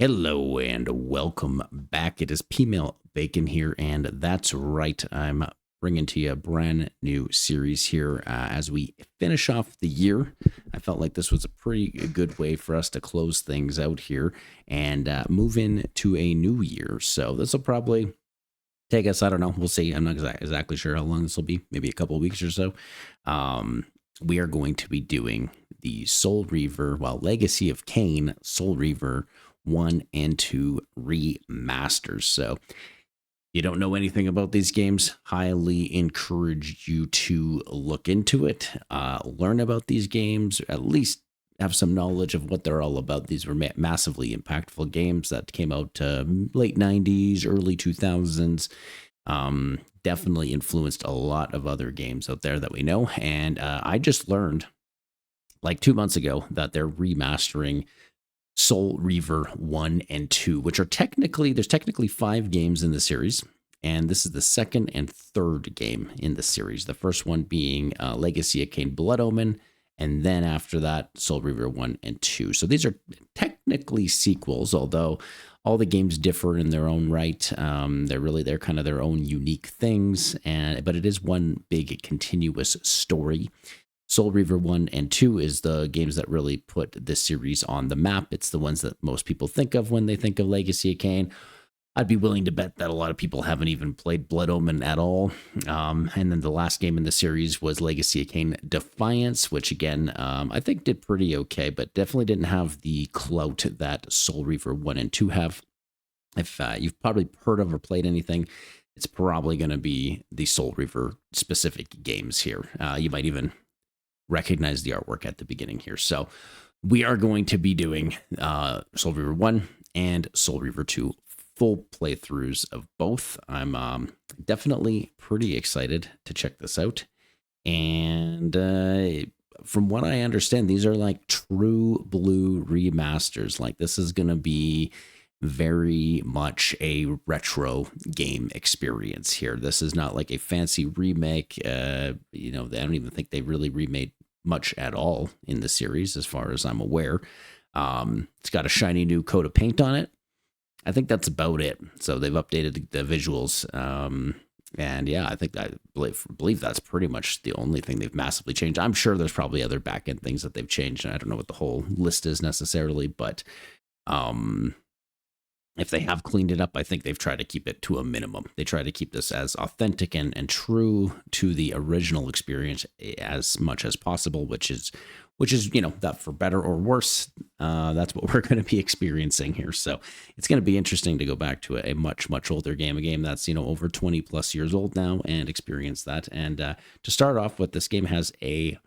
Hello and welcome back. It is P-Mail Bacon here, and that's right. I'm bringing to you a brand new series here as we finish off the year. I felt like this was a pretty good way for us to close things out here and move into a new year. So this will probably take us, I don't know, we'll see. I'm not exactly sure how long this will be, maybe a couple of weeks or so. We are going to be doing the Soul Reaver, Legacy of Kain, Soul Reaver 1 and 2 remasters. So you don't know anything about these games, highly encourage you to look into it, learn about these games, at least have some knowledge of what they're all about. These were massively impactful games that came out late 90s, early 2000s. Definitely influenced a lot of other games out there that we know. And I just learned like 2 months ago that they're remastering Soul Reaver 1 and 2, which are there's technically 5 games in the series, and this is the second and third game in the series. The first one being Legacy of Kain Blood Omen, and then after that, Soul Reaver 1 and 2. So these are technically sequels, although all the games differ in their own right. They're kind of their own unique things, but it is one big continuous story. Soul Reaver 1 and 2 is the games that really put this series on the map. It's the ones that most people think of when they think of Legacy of Kain. I'd be willing to bet that a lot of people haven't even played Blood Omen at all. And then the last game in the series was Legacy of Kain Defiance, which again, I think did pretty okay, but definitely didn't have the clout that Soul Reaver 1 and 2 have. If you've probably heard of or played anything, it's probably going to be the Soul Reaver specific games here. You might even recognize the artwork at the beginning here. So we are going to be doing Soul Reaver 1 and Soul Reaver 2 full playthroughs of both. I'm definitely pretty excited to check this out. And from what I understand, these are like true blue remasters. Like this is going to be very much a retro game experience here. This is not like a fancy remake. I don't even think they really remade much at all in the series, as far as I'm aware. It's got a shiny new coat of paint on it. I think that's about it. So they've updated the visuals. And yeah, I believe that's pretty much the only thing they've massively changed. I'm sure there's probably other back-end things that they've changed, and I don't know what the whole list is necessarily, but if they have cleaned it up, I think they've tried to keep it to a minimum. They try to keep this as authentic and true to the original experience as much as possible, which is, that for better or worse, that's what we're going to be experiencing here. So it's going to be interesting to go back to a much, much older game, a game that's, over 20 plus years old now, and experience that. And to start off with, this game has a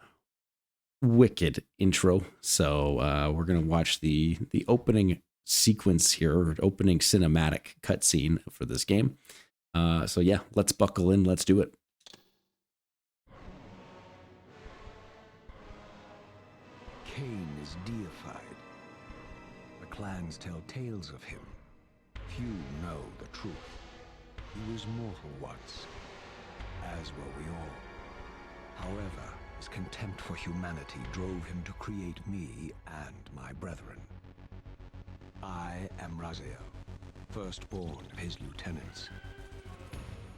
wicked intro. So we're going to watch the opening sequence here, opening cinematic cutscene for this game. So yeah, let's buckle in. Let's do it. Kain is deified. The clans tell tales of him. Few know the truth. He was mortal once, as were we all. However, his contempt for humanity drove him to create me and my brethren. I am Raziel, firstborn of his lieutenants.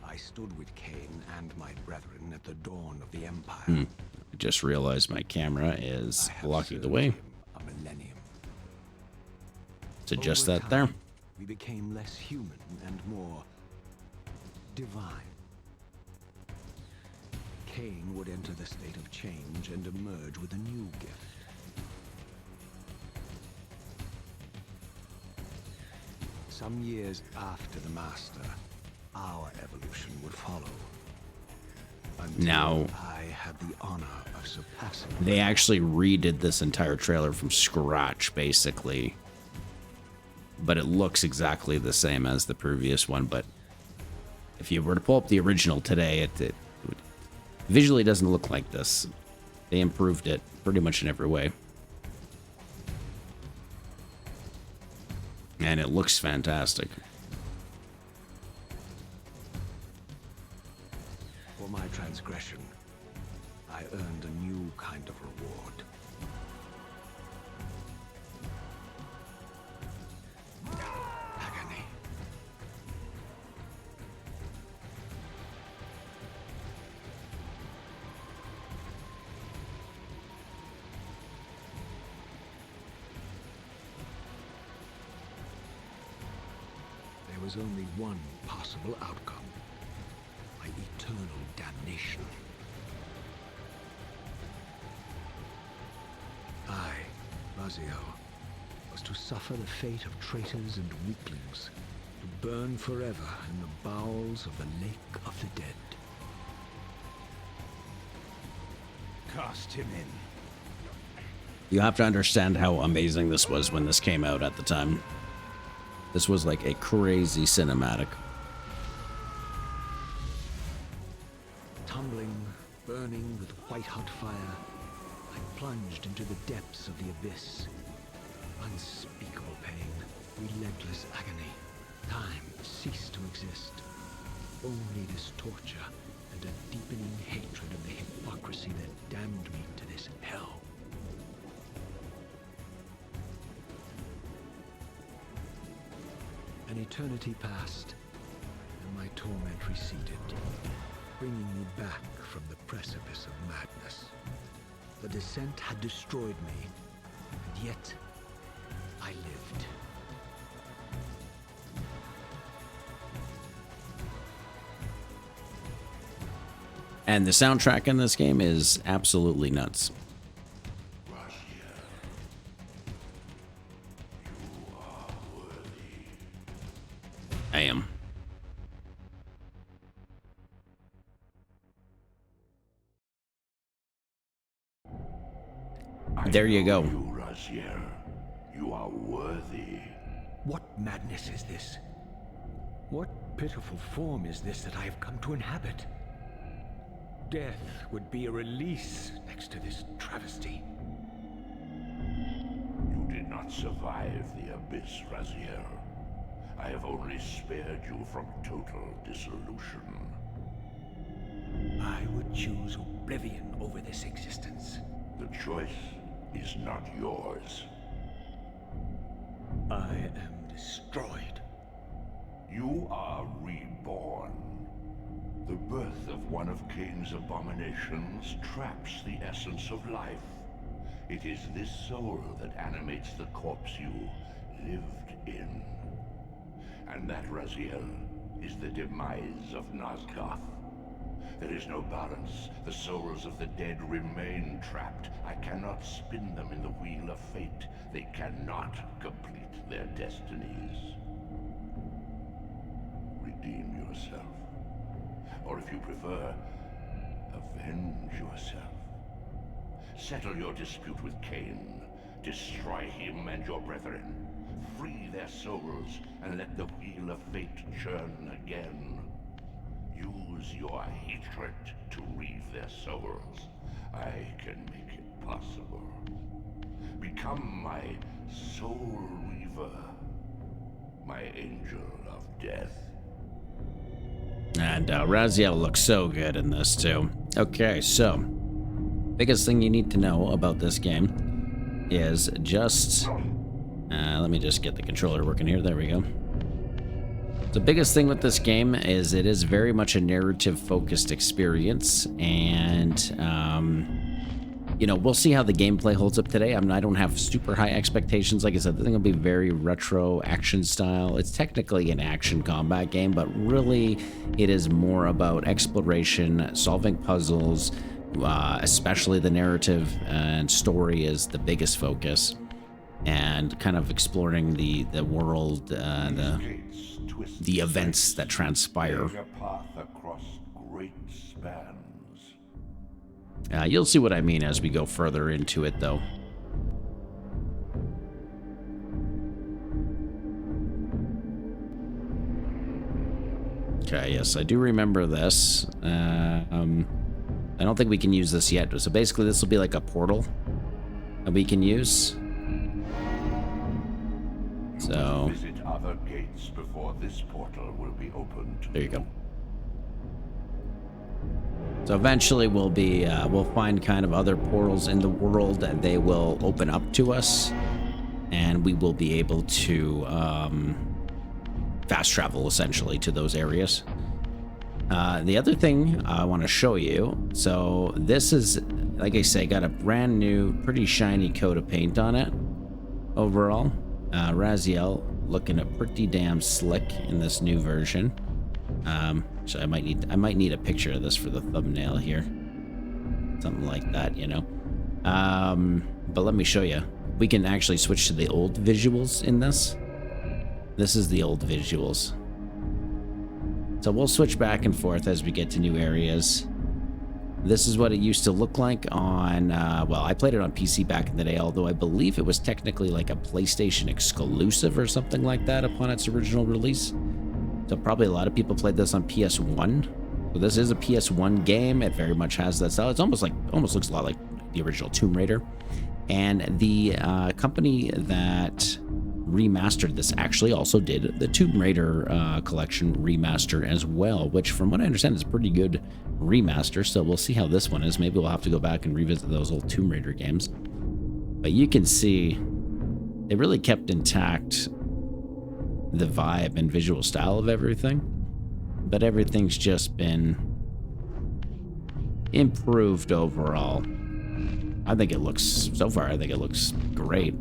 I stood with Kain and my brethren at the dawn of the Empire. I just realized my camera is blocking the way. A millennium. To adjust Over that there. time, we became less human and more divine. Kain would enter the state of change and emerge with a new gift. Some years after the Master, our evolution would follow. Until Now, I had the honor of surpassing. they actually redid this entire trailer from scratch, basically. But it looks exactly the same as the previous one. But if you were to pull up the original today, it visually doesn't look like this. They improved it pretty much in every way. And it looks fantastic. For my transgression, I earned a new kind of reward. was only one possible outcome. My eternal damnation. I, Raziel, was to suffer the fate of traitors and weaklings, to burn forever in the bowels of the Lake of the Dead. Cast him in. You have to understand how amazing this was when this came out at the time. This was like a crazy cinematic. Tumbling, burning with white-hot fire, I plunged into the depths of the abyss. Unspeakable pain, relentless agony. Time ceased to exist. Only this torture and a deepening hatred of the hypocrisy that damned me to this hell. An eternity passed, and my torment receded, bringing me back from the precipice of madness. The descent had destroyed me, and yet I lived. And the soundtrack in this game is absolutely nuts. I am. There you go. You, Raziel. You are worthy. What madness is this? What pitiful form is this that I have come to inhabit? Death would be a release next to this travesty. You did not survive the abyss, Raziel. I have only spared you from total dissolution. I would choose oblivion over this existence. The choice is not yours. I am destroyed. You are reborn. The birth of one of Kain's abominations traps the essence of life. It is this soul that animates the corpse you lived in. And that, Raziel, is the demise of Nosgoth. There is no balance. The souls of the dead remain trapped. I cannot spin them in the wheel of fate. They cannot complete their destinies. Redeem yourself. Or if you prefer, avenge yourself. Settle your dispute with Kain. Destroy him and your brethren. Free their souls and let the wheel of fate churn again. Use your hatred to reave their souls. I can make it possible. Become my soul reaver, my angel of death. And Raziel looks so good in this too. Okay, so biggest thing you need to know about this game is just let me just get the controller working here. There we go. The biggest thing with this game is it is very much a narrative focused experience, and you know, we'll see how the gameplay holds up today. I don't have super high expectations. Like I said, the thing will be very retro action style. It's technically an action combat game, but really it is more about exploration, solving puzzles, especially the narrative and story is the biggest focus, and kind of exploring the world, the events that transpire. A path across great spans. You'll see what I mean as we go further into it, though. Okay, yes, I do remember this. I don't think we can use this yet. So basically, this will be like a portal that we can use. So Visit other gates before this portal will be opened to there you go. So eventually we'll be we'll find kind of other portals in the world that they will open up to us, and we will be able to fast travel essentially to those areas. The other thing I want to show you, so this is, like I say, got a brand new, pretty shiny coat of paint on it overall. Raziel looking pretty damn slick in this new version. So I might need a picture of this for the thumbnail here. Something like that, you know. But let me show you. We can actually switch to the old visuals in this. This is the old visuals. So we'll switch back and forth as we get to new areas. This is what it used to look like on, well, I played it on PC back in the day, although I believe it was technically like a PlayStation exclusive or something like that upon its original release. So probably a lot of people played this on PS1. So this is a PS1 game. It very much has that style. It's almost looks a lot like the original Tomb Raider. And the company that remastered this actually also did the Tomb Raider collection remaster as well, which from what I understand is a pretty good remaster. So we'll see how this one is. Maybe we'll have to go back and revisit those old Tomb Raider games. But you can see they really kept intact the vibe and visual style of everything, but everything's just been improved overall. I think it looks, so far, I think it looks great.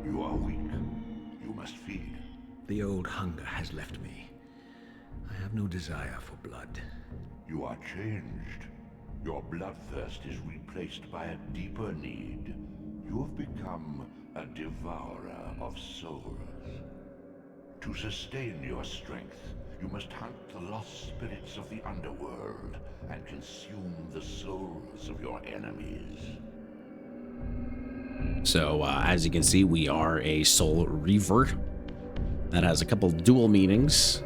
You are weak. You must feed. The old hunger has left me. I have no desire for blood. You are changed. Your bloodthirst is replaced by a deeper need. You have become a devourer of souls. To sustain your strength, you must hunt the lost spirits of the underworld and consume the souls of your enemies. So, as you can see, we are a soul reaver. That has a couple dual meanings,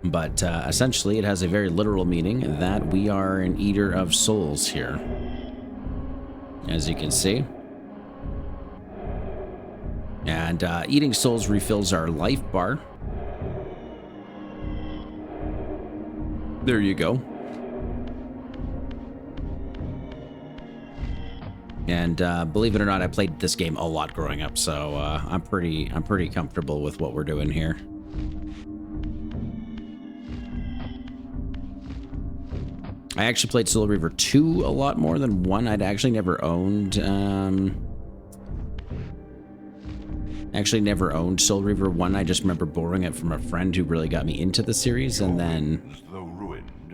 but essentially it has a very literal meaning that we are an eater of souls here. As you can see. And eating souls refills our life bar. There you go. And believe it or not, I played this game a lot growing up, so I'm pretty comfortable with what we're doing here. I actually played Soul Reaver 2 a lot more than 1. I'd actually never owned Soul Reaver 1. I just remember borrowing it from a friend who really got me into the series, and then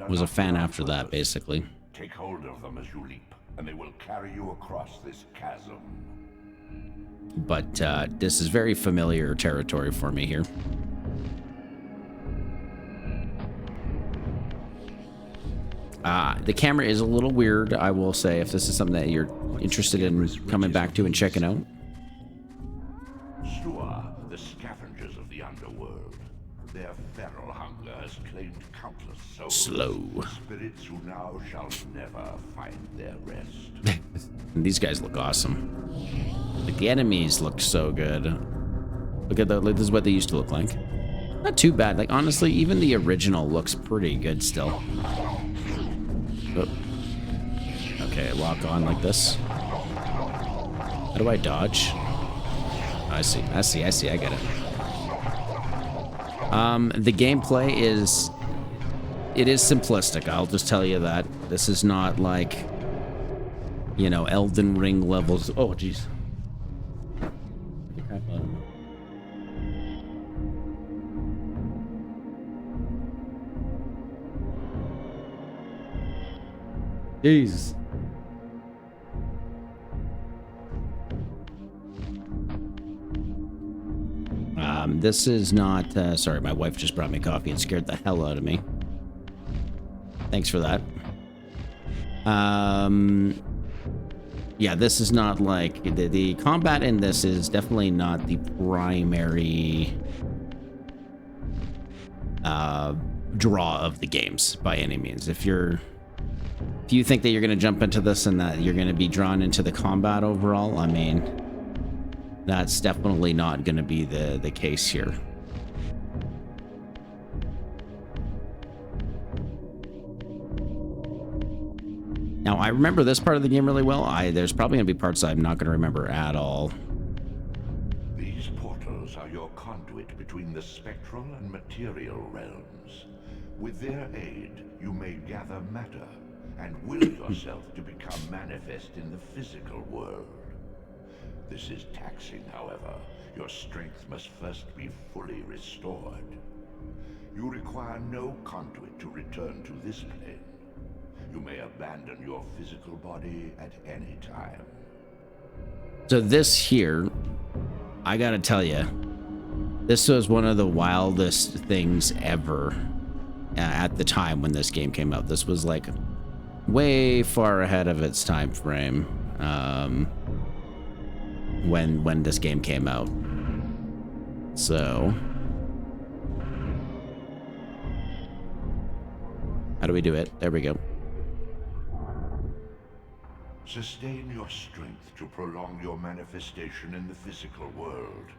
was a fan after that, basically. Take hold of them as you leap, and they will carry you across this chasm. But this is very familiar territory for me here. The camera is a little weird, I will say, if this is something that you're interested in coming back to and checking out. The scavengers of the underworld. Their feral hunger has claimed countless souls. Slow. Spirits who now shall never find their rest. These guys look awesome. Like, the enemies look so good. Look at that. This is what they used to look like. Not too bad. Like, honestly, even the original looks pretty good still. Oh. Okay, lock on like this. How do I dodge? I see, I get it. The gameplay is simplistic, I'll just tell you that. This is not like, you know, Elden Ring levels. Oh, jeez. Jesus. This is not, sorry, my wife just brought me coffee and scared the hell out of me. Thanks for that. Yeah, this is not like, the combat in this is definitely not the primary draw of the games by any means. If you think that you're going to jump into this and that you're going to be drawn into the combat overall, I mean, that's definitely not going to be the case here. Now, I remember this part of the game really well. There's probably going to be parts I'm not going to remember at all. These portals are your conduit between the spectral and material realms. With their aid, you may gather matter and will yourself to become manifest in the physical world. This is taxing, however. Your strength must first be fully restored. You require no conduit to return to this plane. You may abandon your physical body at any time. So this here, I gotta tell you, this was one of the wildest things ever at the time when this game came out. This was like way far ahead of its time frame when this game came out. So how do we do it? There we go. Sustain your strength to prolong your manifestation in the physical world.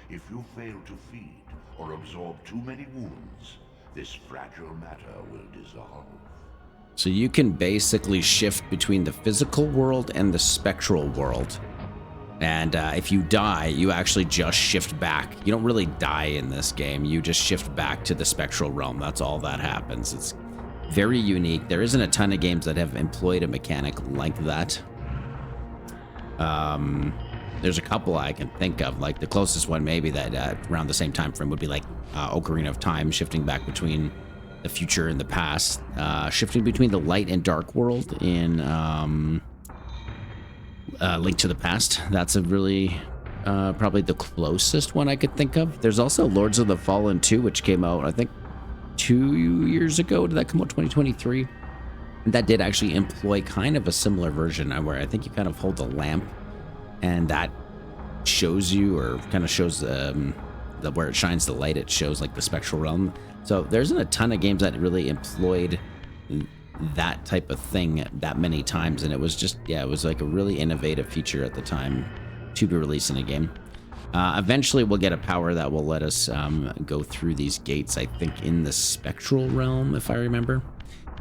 If you fail to feed or absorb too many wounds, this fragile matter will dissolve. So you can basically shift between the physical world and the spectral world. And if you die, you actually just shift back. You don't really die in this game. You just shift back to the spectral realm. That's all that happens. It's very unique. There isn't a ton of games that have employed a mechanic like that. There's a couple I can think of. Like the closest one maybe that around the same time frame would be like Ocarina of Time, shifting back between the future and the past. Shifting between the light and dark world in Link to the Past. That's a really probably the closest one I could think of. There's also Lords of the Fallen 2, which came out, I think, 2 years ago. Did that come out 2023? And that did actually employ kind of a similar version where I think you kind of hold a lamp and that shows you, or kind of shows where it shines the light, it shows like the spectral realm. So there isn't a ton of games that really employed that type of thing that many times, and it was just, yeah, it was like a really innovative feature at the time to be released in a game. Eventually we'll get a power that will let us go through these gates, I think in the spectral realm, if I remember.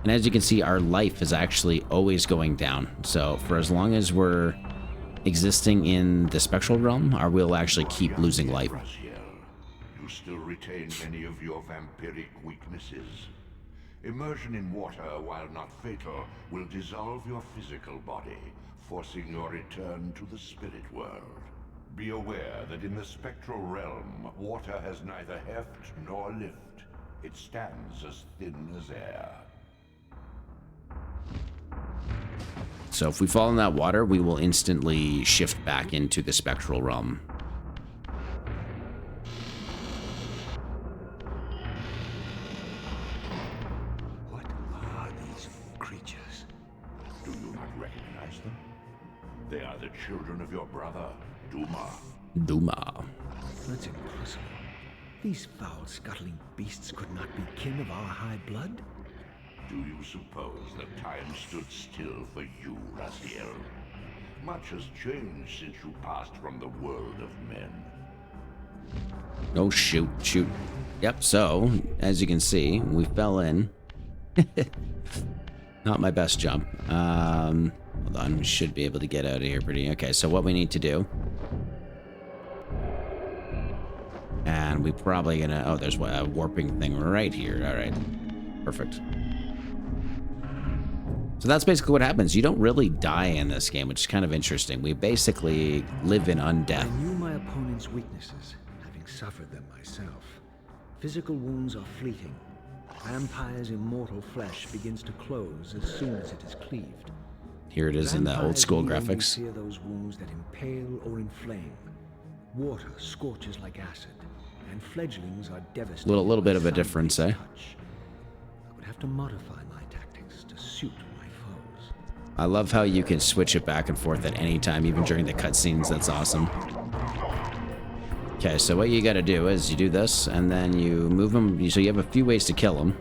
And as you can see, our life is actually always going down. So for as long as we're existing in the spectral realm, we'll actually keep losing life. Raziel, you still retain many of your vampiric weaknesses. Immersion in water, while not fatal, will dissolve your physical body, forcing your return to the spirit world. Be aware that in the spectral realm, water has neither heft nor lift. It stands as thin as air. So if we fall in that water, we will instantly shift back into the spectral realm. What are these creatures? Do you not recognize them? They are the children of your brother, Duma. Duma. That's impossible. These foul, scuttling beasts could not be kin of our high blood? Do you suppose that time stood still for you, Raziel? Much has changed since you passed from the world of men. Oh, shoot. Yep, so, as you can see, we fell in. Not my best jump. Hold on, we should be able to get out of here pretty... Okay, so what we need to do... And we probably gonna... Oh, there's a warping thing right here. All right. Perfect. So that's basically what happens. You don't really die in this game, which is kind of interesting. We basically live in undeath. I knew my opponent's weaknesses, having suffered them myself. Physical wounds are fleeting. Vampire's immortal flesh begins to close as soon as it is cleaved. Here it is in the old school graphics. Fear those wounds that impale or inflame. Water scorches like acid, and fledglings are devastated. A little bit of a by difference, eh? touch. I would have to modify my tactics to suit my foes. I love how you can switch it back and forth at any time, even during the cutscenes. That's awesome. Okay, so what you got to do is you do this, and then you move them. So you have a few ways to kill them.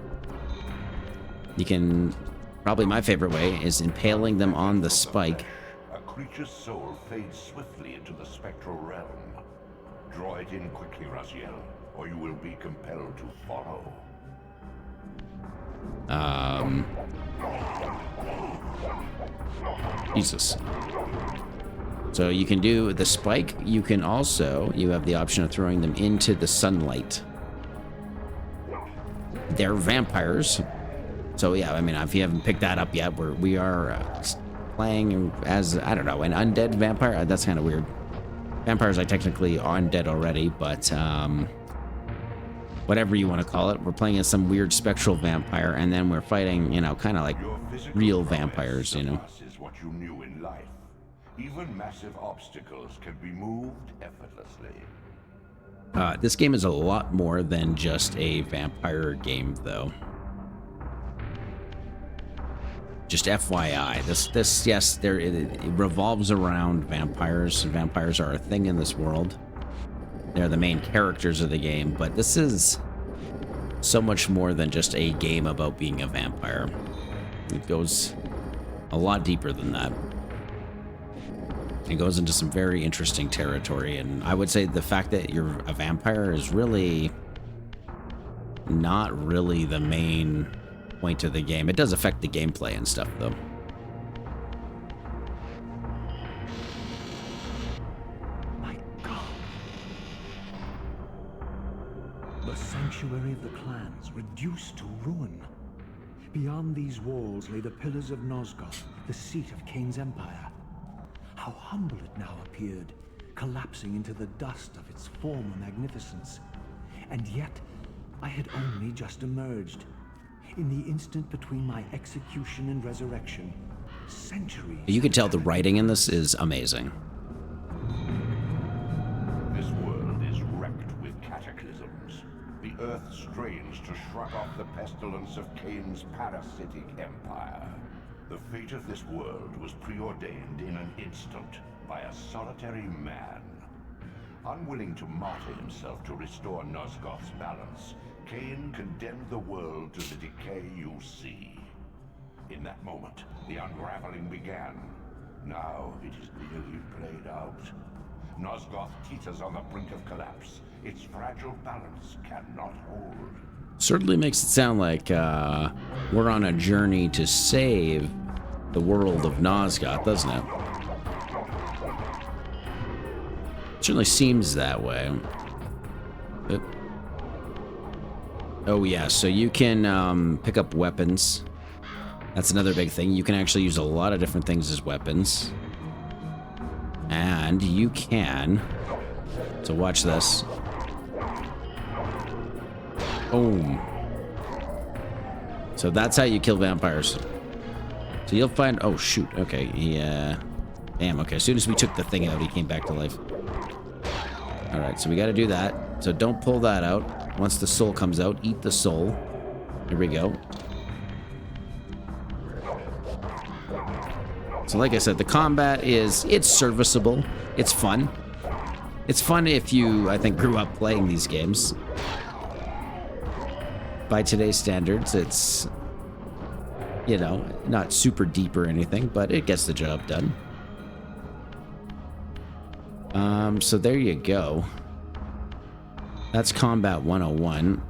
You can... Probably my favorite way is impaling them on the spike. A creature's soul fades swiftly into the spectral realm. Draw it in quickly, Raziel, or you will be compelled to follow. Jesus. So you can do the spike. You can also, you have the option of throwing them into the sunlight. they're vampires. So yeah, I mean, if you haven't picked that up yet, we are playing as, I don't know, an undead vampire. That's kind of weird. Vampires are technically undead already, but whatever you want to call it, we're playing as some weird spectral vampire, and then we're fighting, you know, kind of like real vampires, you know. Is what you knew in life. Even massive obstacles can be moved effortlessly. This game is a lot more than just a vampire game, though. Just FYI, this yes, it revolves around vampires. Vampires are a thing in this world. They're the main characters of the game, but this is so much more than just a game about being a vampire. It goes a lot deeper than that. It goes into some very interesting territory, and I would say the fact that you're a vampire is really not really the main point of the game. It does affect the gameplay and stuff, though. My God. The sanctuary of the clans reduced to ruin. Beyond these walls lay the pillars of Nosgoth, the seat of Kain's empire. How humble it now appeared, collapsing into the dust of its former magnificence. And yet, I had only just emerged. In the instant between my execution and resurrection, centuries... You can tell the writing in this is amazing. This world is wrecked with cataclysms. The earth strains to shrug off the pestilence of Kain's parasitic empire. The fate of this world was preordained in an instant by a solitary man. Unwilling to martyr himself to restore Nosgoth's balance, Kain condemned the world to the decay you see. In that moment, the unraveling began. Now it is nearly played out. Nosgoth teeters on the brink of collapse. Its fragile balance cannot hold. Certainly makes it sound like we're on a journey to save the world of Nosgoth, doesn't it? Certainly seems that way. Oh yeah, so you can pick up weapons. That's another big thing. You can actually use a lot of different things as weapons. And you can... So watch this. Boom. So that's how you kill vampires. So you'll find... Oh, shoot. Okay. Yeah. Damn, okay. As soon as we took the thing out, he came back to life. Alright, so we gotta do that. So don't pull that out. Once the soul comes out, eat the soul. Here we go. So like I said, the combat it's serviceable. It's fun. It's fun if you, I think, grew up playing these games. By today's standards, it's, you know, not super deep or anything, but it gets the job done. So there you go. That's Combat 101.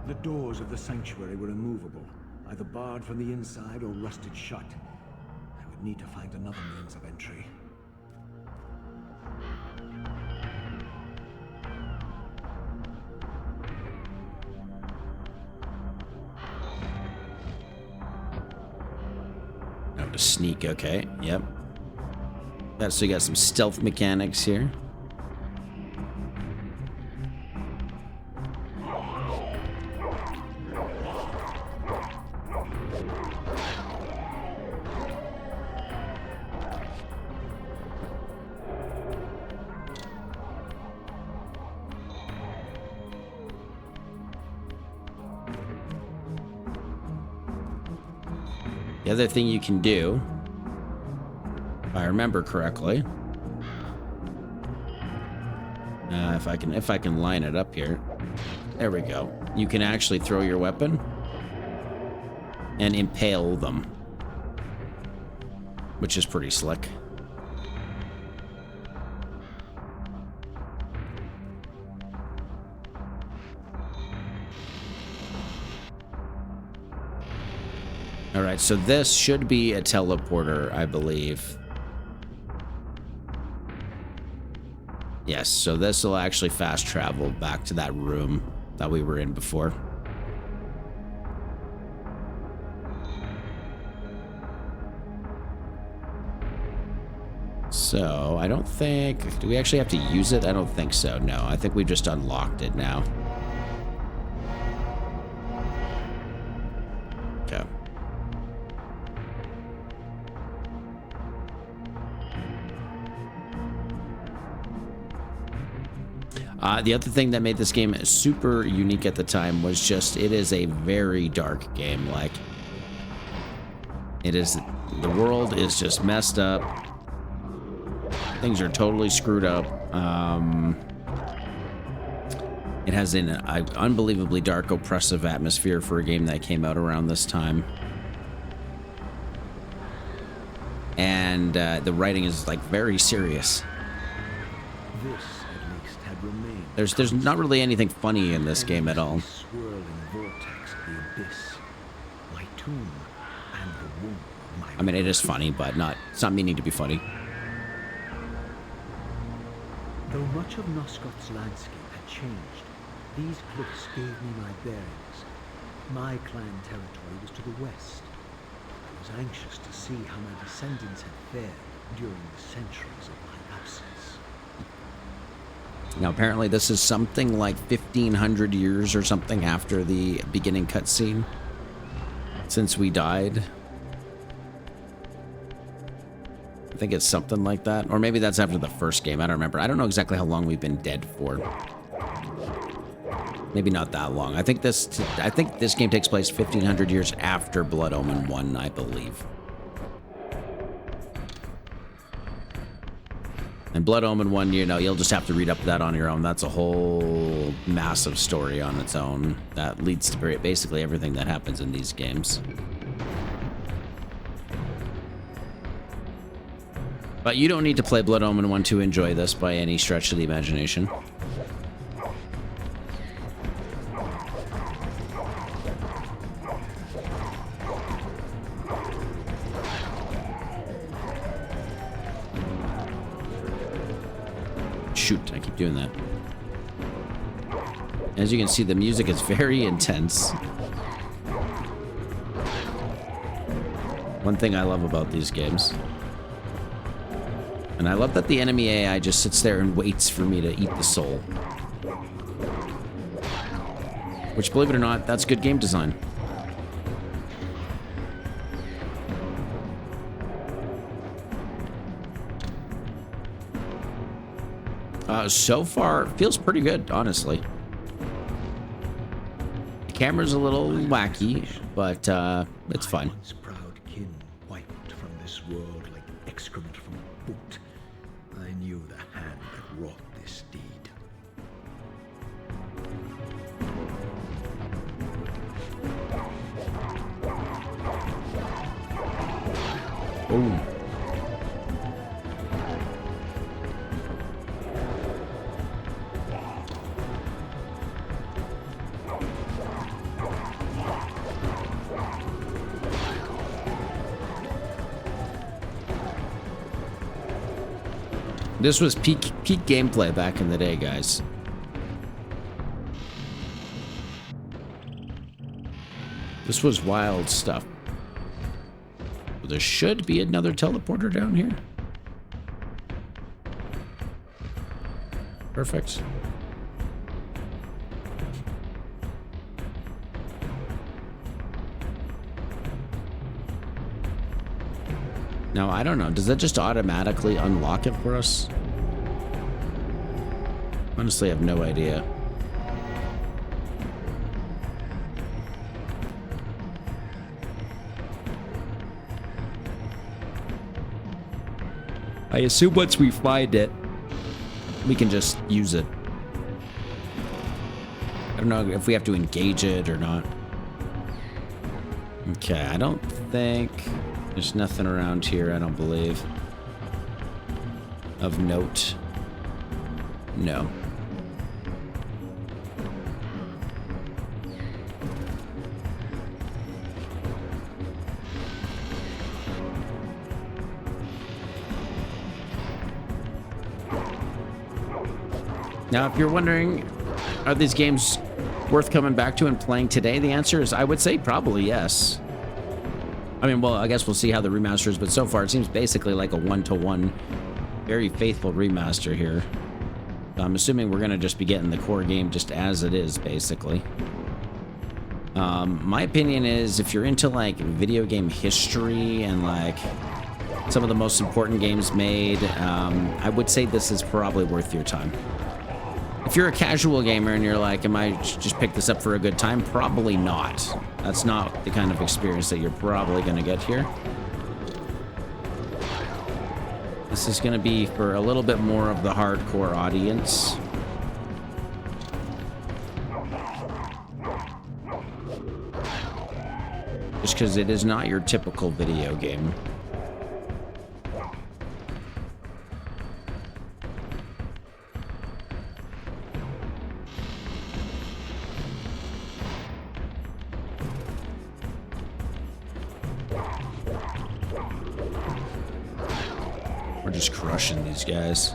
The doors of the sanctuary were immovable, either barred from the inside or rusted shut. I would need to find another means of entry. Now to sneak, okay, yep. So you got some stealth mechanics here. The other thing you can do, if I remember correctly, if I can line it up here, there we go. You can actually throw your weapon and impale them, which is pretty slick. All right, so this should be a teleporter, I believe. Yes, so this will actually fast travel back to that room that we were in before. So, I don't think... Do we actually have to use it? I don't think so, no. I think we just unlocked it now. Okay. The other thing that made this game super unique at the time was just it is a very dark game. Like, it is... The world is just messed up. Things are totally screwed up. It has an unbelievably dark, oppressive atmosphere for a game that came out around this time. And the writing is, like, very serious. This, at least, had remained. There's not really anything funny in this game at all. Swirling vortex of the abyss, my tomb, and the womb of my... I mean, it is funny, but it's not meaning to be funny. Though much of Nosgoth's landscape had changed, these cliffs gave me my bearings. My clan territory was to the west. I was anxious to see how my descendants had fared during the centuries of my absence. Now, apparently this is something like 1,500 years or something after the beginning cutscene. Since we died. I think it's something like that. Or maybe that's after the first game. I don't remember. I don't know exactly how long we've been dead for. Maybe not that long. I think this game takes place 1,500 years after Blood Omen 1, I believe. And Blood Omen 1, you know, you'll just have to read up that on your own. That's a whole massive story on its own that leads to basically everything that happens in these games. But you don't need to play Blood Omen 1 to enjoy this by any stretch of the imagination. Shoot, I keep doing that. As you can see, the music is very intense. One thing I love about these games. And I love that the enemy AI just sits there and waits for me to eat the soul. Which, believe it or not, that's good game design. So far, feels pretty good, honestly. The camera's a little wacky, but it's fine. Once proud kin wiped from this world like excrement from a boot. I knew the hand that wrought this deed. Oh. This was peak gameplay back in the day, guys. This was wild stuff. There should be another teleporter down here. Perfect. Now, I don't know. Does that just automatically unlock it for us? Honestly, I have no idea. I assume once we find it, we can just use it. I don't know if we have to engage it or not. Okay, I don't think... There's nothing around here, I don't believe. Of note. No. Now, if you're wondering, are these games worth coming back to and playing today? The answer is, I would say probably yes. I mean, well, I guess we'll see how the remaster is, but so far it seems basically like a one-to-one very faithful remaster here. I'm assuming we're gonna just be getting the core game just as it is, basically. My opinion is if you're into like video game history and like some of the most important games made, I would say this is probably worth your time. If you're a casual gamer and you're like, am I just pick this up for a good time? Probably not. That's not the kind of experience that you're probably gonna get here. This is gonna be for a little bit more of the hardcore audience. Just because it is not your typical video game. We're just crushing these guys.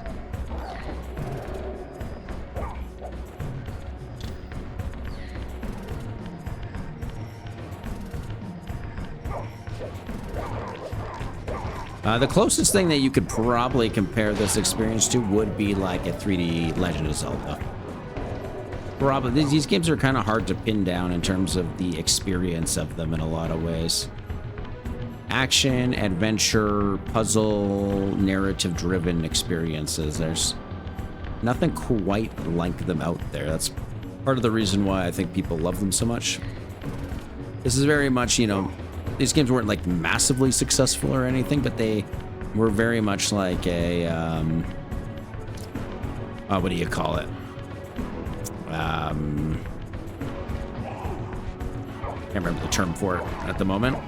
The closest thing that you could probably compare this experience to would be like a 3D Legend of Zelda. Probably, these games are kind of hard to pin down in terms of the experience of them in a lot of ways. Action, adventure, puzzle, narrative-driven experiences. There's nothing quite like them out there. That's part of the reason why I think people love them so much. This is very much, you know, these games weren't like massively successful or anything, but they were very much like a, what do you call it? Can't remember the term for it at the moment.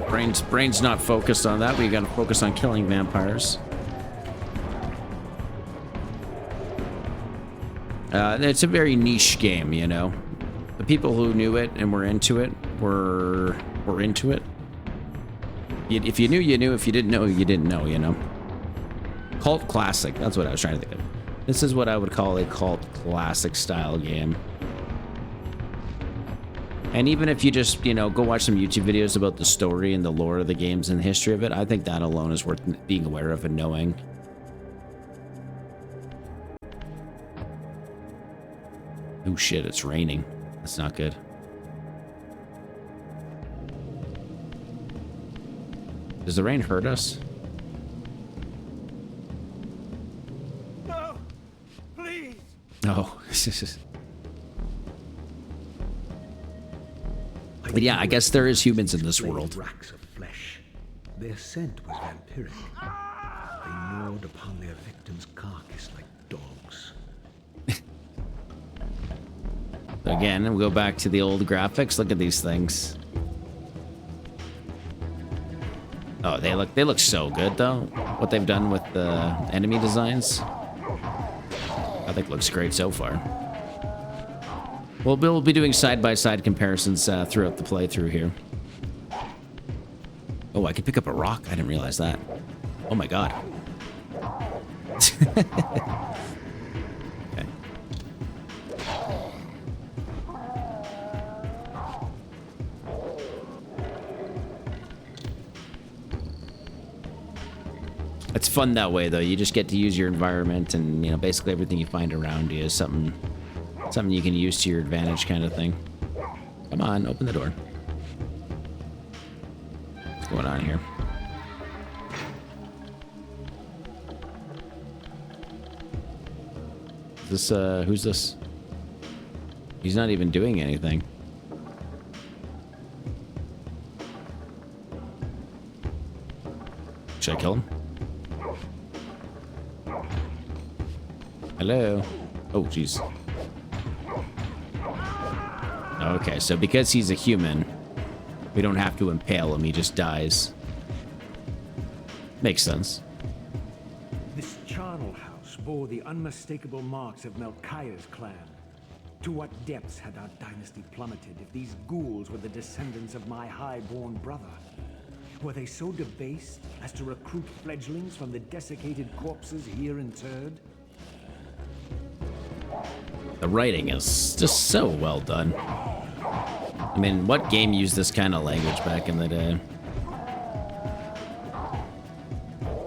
Brain's not focused on that. We gotta focus on killing vampires. It's a very niche game, you know. The people who knew it and were into it were into it. If you knew, you knew. If you didn't know, you didn't know, you know. Cult classic. That's what I was trying to think of. This is what I would call a cult classic style game. And even if you just, you know, go watch some YouTube videos about the story and the lore of the games and the history of it, I think that alone is worth being aware of and knowing. Oh shit, it's raining. That's not good. Does the rain hurt us? No! Please! No. But yeah, I guess there is humans in this world. Racks of flesh. Their scent was vampiric. They gnawed upon their victim's carcass like dogs. Again, we'll go back to the old graphics. Look at these things. Oh, they look so good though. What they've done with the enemy designs, I think looks great so far. Well, we'll be doing side-by-side comparisons throughout the playthrough here. Oh, I can pick up a rock. I didn't realize that. Oh my god. Okay. It's fun that way, though. You just get to use your environment, and you know, basically everything you find around you is something you can use to your advantage, kind of thing. Come on, open the door. What's going on here? Is this, who's this? He's not even doing anything. Should I kill him? Hello? Oh, jeez. Okay, so because he's a human, we don't have to impale him, he just dies. Makes sense. This charnel house bore the unmistakable marks of Melchiah's clan. To what depths had our dynasty plummeted if these ghouls were the descendants of my high-born brother? Were they so debased as to recruit fledglings from the desiccated corpses here interred? The writing is just so well done. I mean, what game used this kind of language back in the day?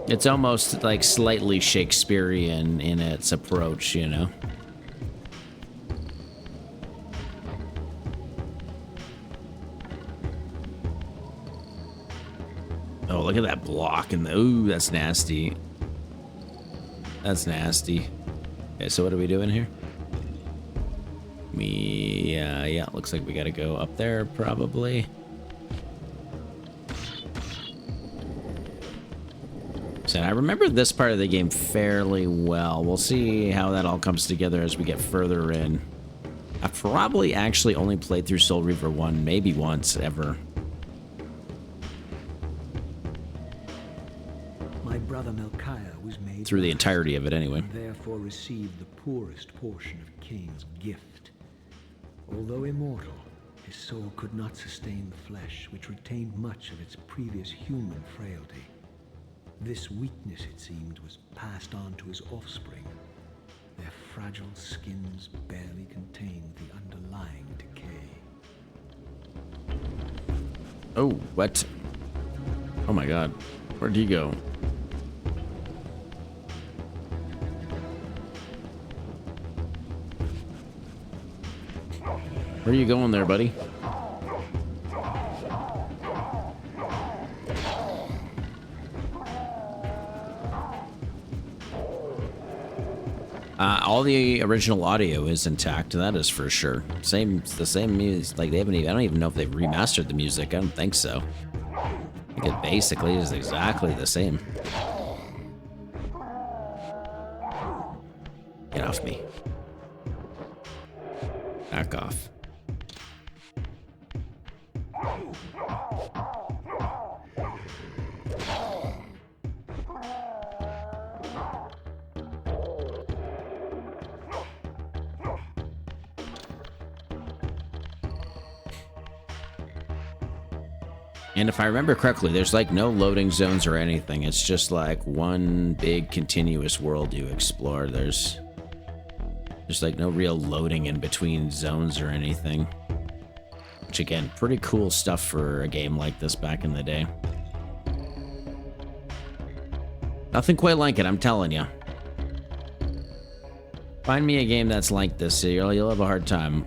It's almost like slightly Shakespearean in its approach, you know? Oh, look at that block. And ooh, that's nasty. That's nasty. Okay, so what are we doing here? Yeah, looks like we gotta go up there, probably. So I remember this part of the game fairly well. We'll see how that all comes together as we get further in. I've probably actually only played through Soul Reaver 1 maybe once ever. My brother Melchiah was made Through the entirety of it anyway. and therefore received the poorest portion of Kain's gift. Although immortal, his soul could not sustain the flesh, which retained much of its previous human frailty. This weakness, it seemed, was passed on to his offspring. Their fragile skins barely contained the underlying decay. Oh, what? Oh my god. Where'd he go? Where are you going there, buddy? All the original audio is intact, that is for sure. The same music. Like, they haven't even, I don't even know if they've remastered the music. I don't think so. I think it basically is exactly the same. Get off me. Back off. And if I remember correctly, there's like no loading zones or anything. It's just like one big continuous world you explore. There's like no real loading in between zones or anything. Which again, pretty cool stuff for a game like this back in the day. Nothing quite like it, I'm telling you. Find me a game that's like this, you'll have a hard time.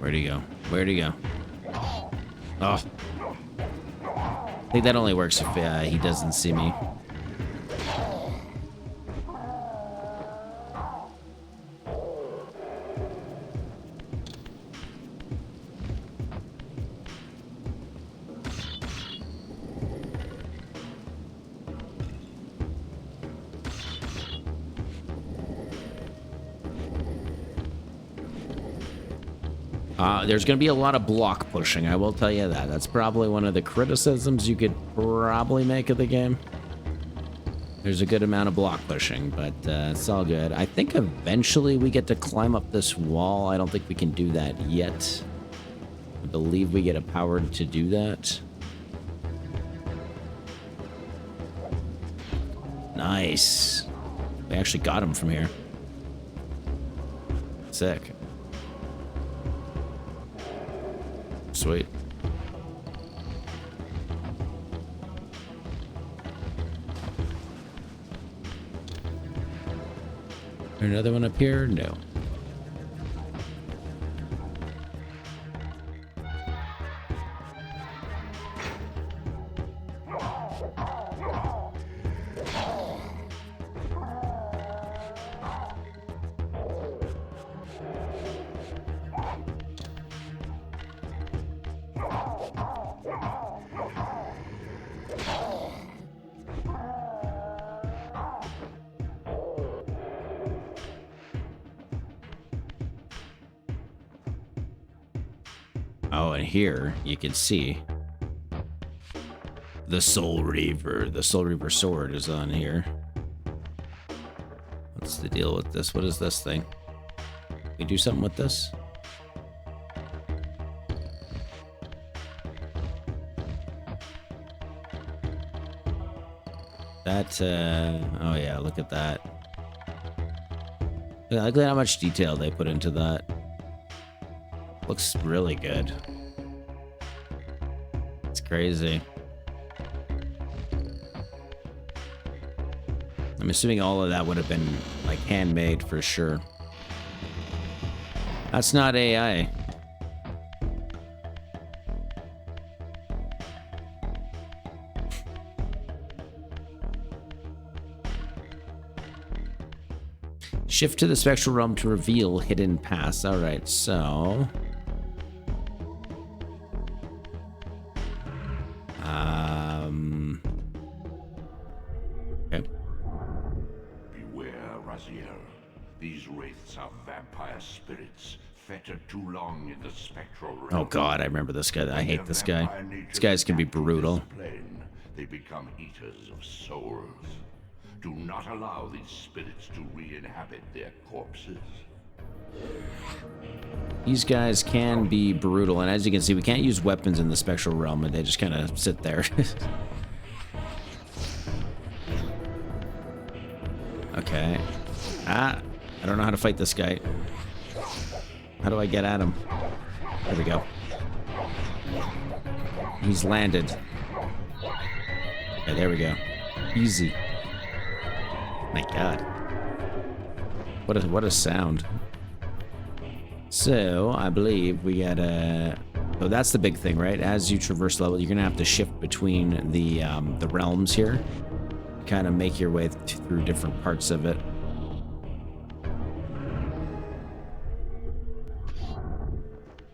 Where'd he go? Where'd he go? Oh. I think that only works if he doesn't see me. There's going to be a lot of block pushing, I will tell you that. That's probably one of the criticisms you could probably make of the game. There's a good amount of block pushing, but it's all good. I think eventually we get to climb up this wall. I don't think we can do that yet. I believe we get empowered to do that. Nice. We actually got him from here. Sick. Sweet. Another one up here? No. Oh, and here you can see the Soul Reaver. The Soul Reaver sword is on here. What's the deal with this? What is this thing? Can we do something with this? That, oh yeah, look at that. Yeah, look at how much detail they put into that. Looks really good. It's crazy. I'm assuming all of that would have been, like, handmade for sure. That's not AI. Shift to the spectral realm to reveal hidden paths. All right, so okay. Beware, Raziel. These wraiths are vampire spirits, fettered too long in the spectral realm. Oh god, I remember this guy. I hate this guy. These guys can be brutal. They become eaters of souls. Do not allow these spirits to re-inhabit their corpses. These guys can be brutal, and as you can see, we can't use weapons in the spectral realm, and they just kind of sit there. Okay. I don't know how to fight this guy. How do I get at him? There we go. He's landed. Okay, there we go. Easy. My god. What a sound. So, I believe we gotta... Oh, that's the big thing, right? As you traverse the level, you're gonna have to shift between the realms here. Kind of make your way through different parts of it.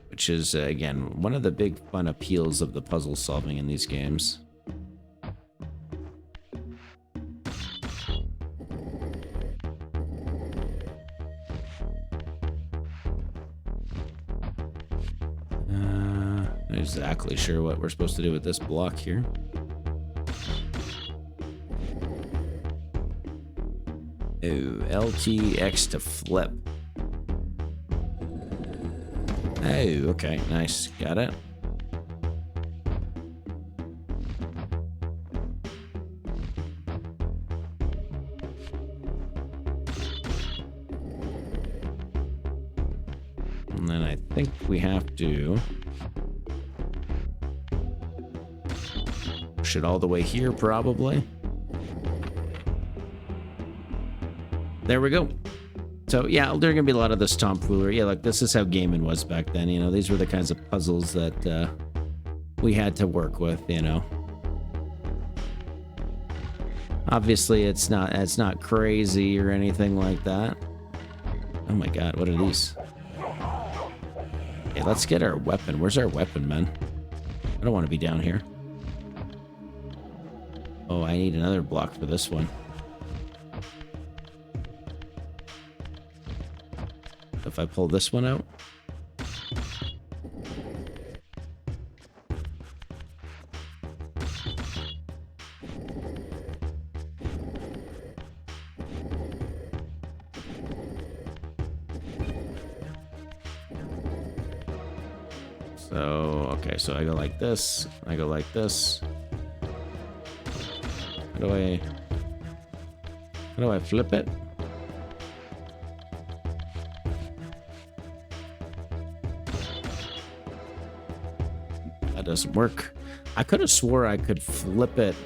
Which is, again, one of the big fun appeals of the puzzle solving in these games. Not exactly sure what we're supposed to do with this block here. Oh, LTX to flip. Oh, okay, nice. Got it. And then I think we have to push it all the way here, probably. There we go. So, yeah, there are going to be a lot of this tomfoolery. Yeah, like, this is how gaming was back then, you know. These were the kinds of puzzles that we had to work with, you know. Obviously, it's not crazy or anything like that. Oh my god, what are these? Okay, let's get our weapon. Where's our weapon, man? I don't want to be down here. Oh, I need another block for this one. If I pull this one out. So, okay, so I go like this. I go like this. How do I flip it? That doesn't work. I could have swore I could flip it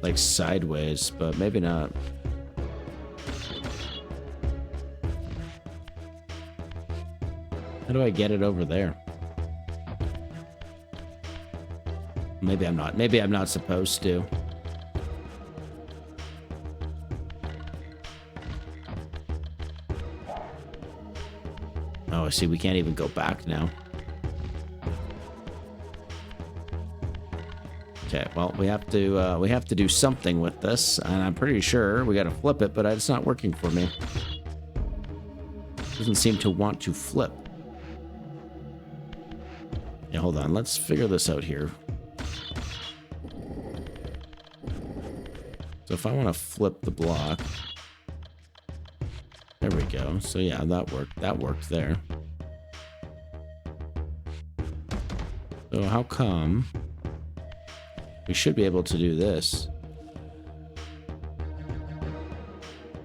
like sideways, but maybe not. How do I get it over there? Maybe I'm not. Maybe I'm not supposed to. Oh, I see. We can't even go back now. Okay, well, we have to do something with this, and I'm pretty sure we got to flip it, but it's not working for me. Doesn't seem to want to flip. Yeah, hold on. Let's figure this out here. So if I want to flip the block, there we go. So yeah, that worked. That worked there. So how come we should be able to do this?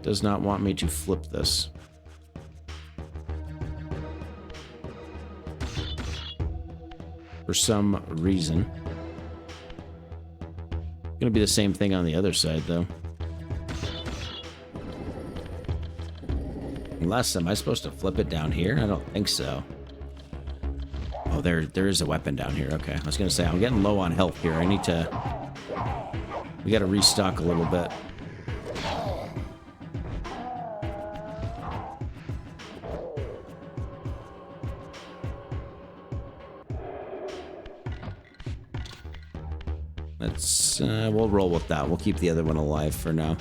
does not want me to flip this. For some reason. Gonna be the same thing on the other side, though. Unless, am I supposed to flip it down here? I don't think so. Oh, there is a weapon down here. Okay, I was gonna say, I'm getting low on health here. I need to... We gotta restock a little bit. Let's, we'll roll with that. We'll keep the other one alive for now.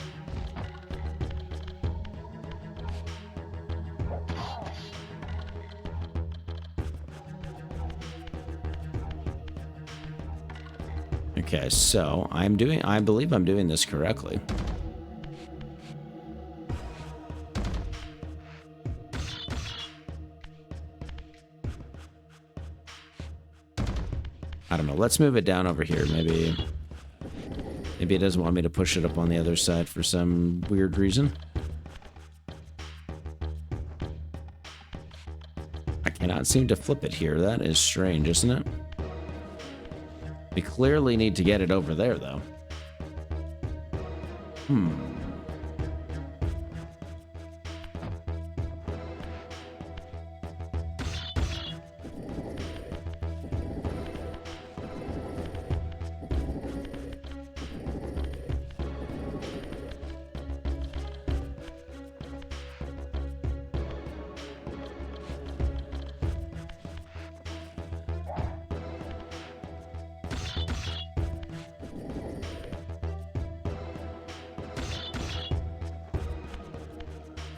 Okay, so I believe I'm doing this correctly. I don't know. Let's move it down over here. Maybe it doesn't want me to push it up on the other side for some weird reason. I cannot seem to flip it here. That is strange, isn't it? We clearly need to get it over there, though.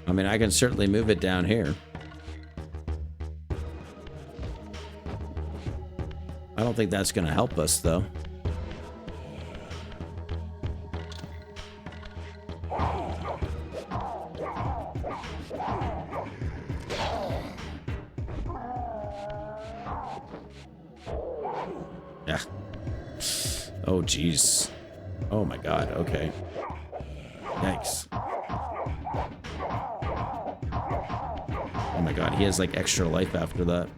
I mean, I can certainly move it down here. I don't think that's going to help us, though. Yeah. Oh, jeez. Oh, my God. Okay. Yikes. Oh my God, he has like extra life after that.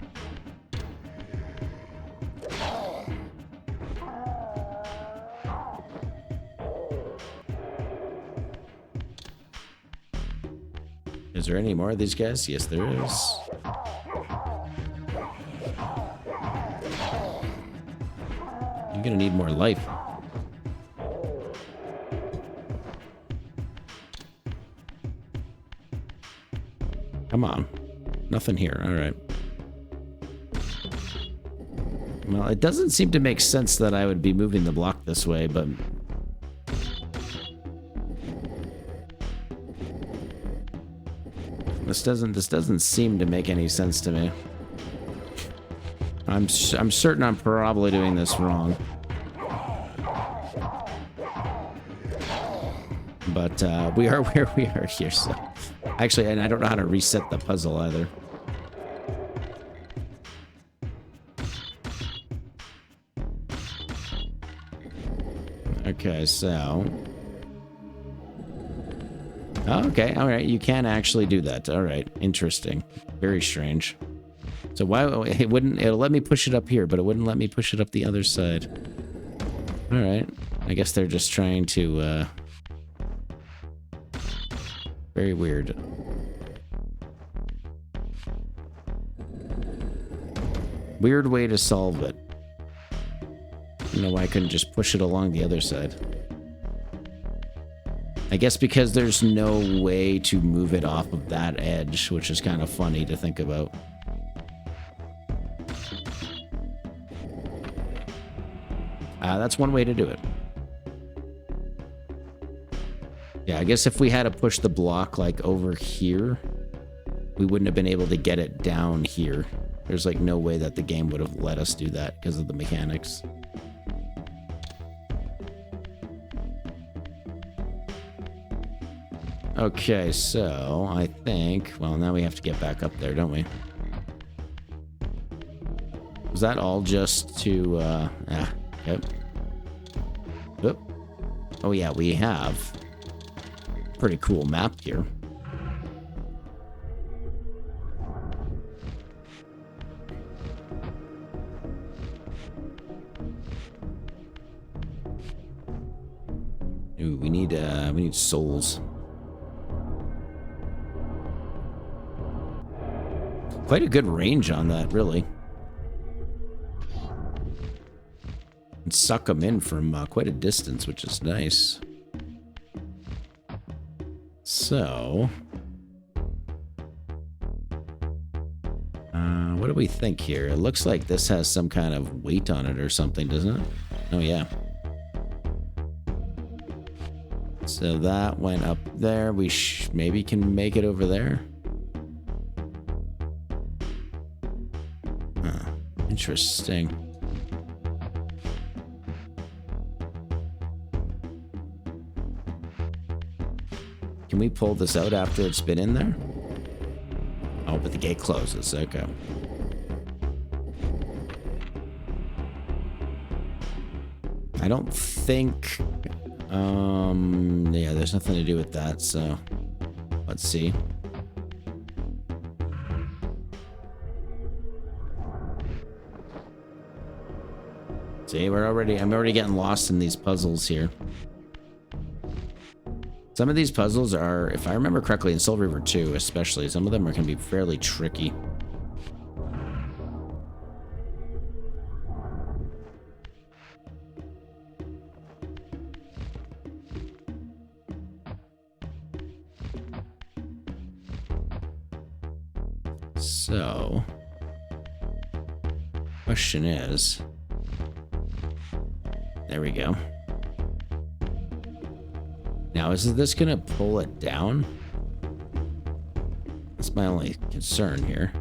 Is there any more of these guys? Yes, there is. You're gonna need more life. Come on. Nothing here. All right. Well, it doesn't seem to make sense that I would be moving the block this way, but... This doesn't seem to make any sense to me. I'm certain I'm probably doing this wrong. But we are where we are here, so... Actually, and I don't know how to reset the puzzle either. Okay, so... Oh, okay, alright, you can actually do that. Alright, interesting. Very strange. So why... It'll let me push it up here, but it wouldn't let me push it up the other side. Alright, I guess they're just trying to, Very weird. Weird way to solve it. You know why I couldn't just push it along the other side? I guess because there's no way to move it off of that edge, which is kind of funny to think about. That's one way to do it. Yeah, I guess if we had to push the block like over here, we wouldn't have been able to get it down here. There's like no way that the game would have let us do that because of the mechanics. Okay, so I think, well, now we have to get back up there, don't we? Was that all just to, yep. Oop. Oh yeah, we have pretty cool map here. Ooh, we need souls. Quite a good range on that, really. And suck them in from quite a distance, which is nice. So, what do we think here? It looks like this has some kind of weight on it or something, doesn't it? Oh, yeah. So that went up there. We maybe can make it over there. Huh. Interesting. Can we pull this out after it's been in there? Oh, but the gate closes. Okay. I don't think... yeah, there's nothing to do with that, so... Let's see. See, I'm already getting lost in these puzzles here. Some of these puzzles are, if I remember correctly, in Soul Reaver 2 especially, some of them are going to be fairly tricky. So, question is, there we go. Now, is this gonna pull it down? That's my only concern here.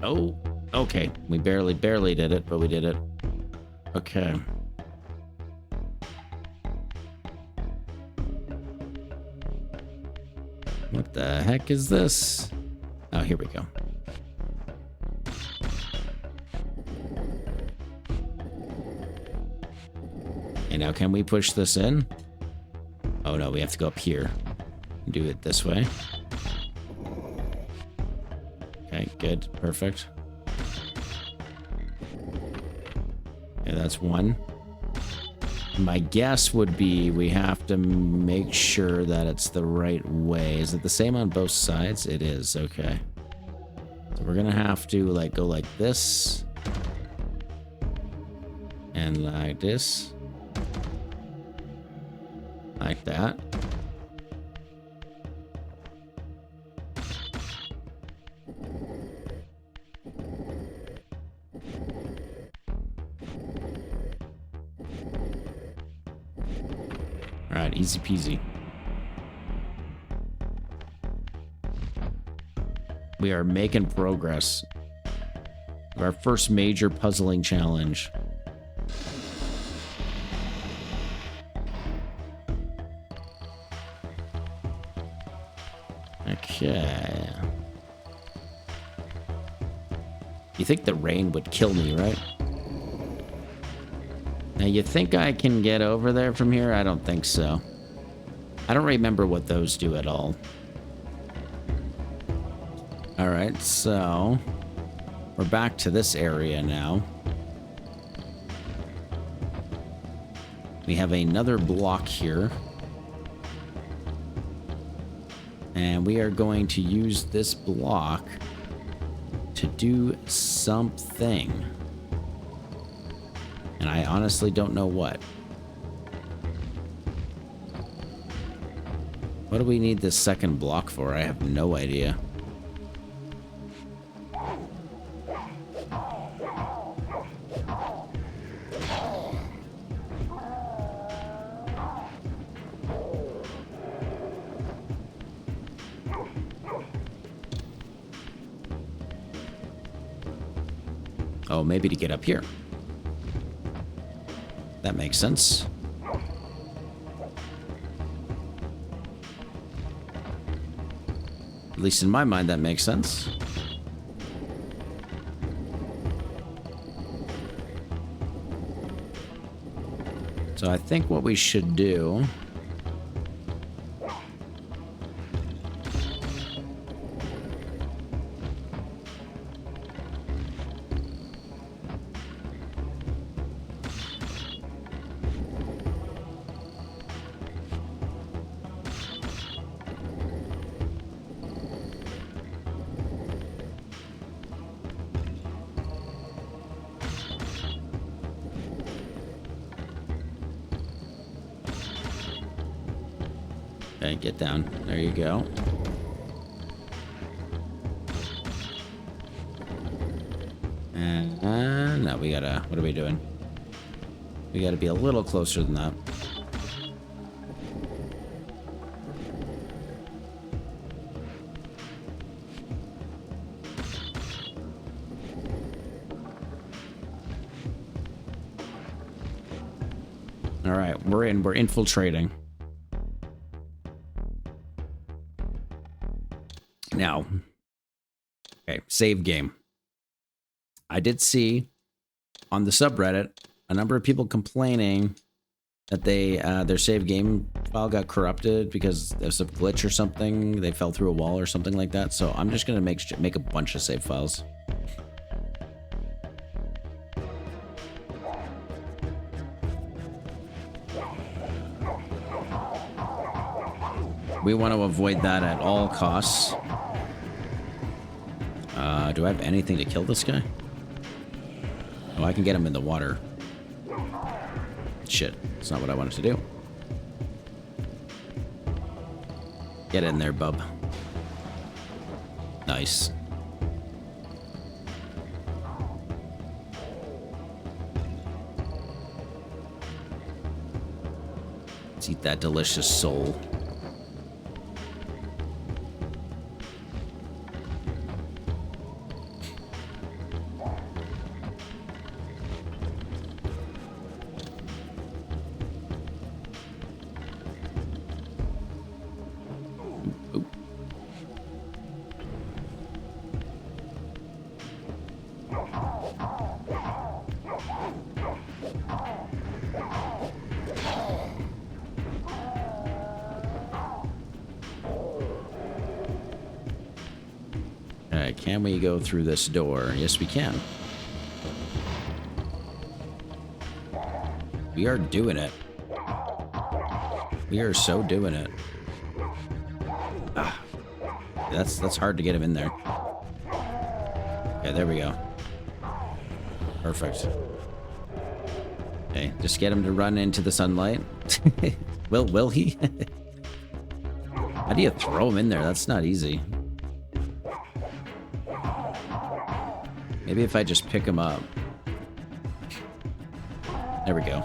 Oh, okay. We barely did it, but we did it. Okay. What the heck is this? Oh, here we go. Okay, now can we push this in? Oh no, we have to go up here. Do it this way. Okay, good. Perfect. Okay, that's one. My guess would be we have to make sure that it's the right way. Is it the same on both sides? It is. Okay. So we're gonna have to like go like this. And like this. Like that. Alright, easy peasy. We are making progress. Our first major puzzling challenge. Okay. You think the rain would kill me, right? Now, you think I can get over there from here? I don't think so. I don't remember what those do at all. Alright, so... we're back to this area now. We have another block here. And we are going to use this block to do something. And I honestly don't know what. What do we need this second block for? I have no idea. Oh, maybe to get up here. That makes sense. At least in my mind, that makes sense. So I think what we should do... Okay, get down. There you go. And no, we gotta... What are we doing? We gotta be a little closer than that. All right, we're in. We're infiltrating. Now, okay, save game. I did see on the subreddit a number of people complaining that their save game file got corrupted because there's a glitch or something. They fell through a wall or something like that. So I'm just gonna make a bunch of save files. We want to avoid that at all costs. Do I have anything to kill this guy? Oh, I can get him in the water. Shit, that's not what I wanted to do. Get in there, bub. Nice. Let's eat that delicious soul. Alright, can we go through this door? Yes, we can. We are doing it. We are so doing it. Ah, that's hard to get him in there. Okay, there we go. Perfect. Okay, just get him to run into the sunlight. Will he? How do you throw him in there? That's not easy. Maybe if I just pick him up. There we go.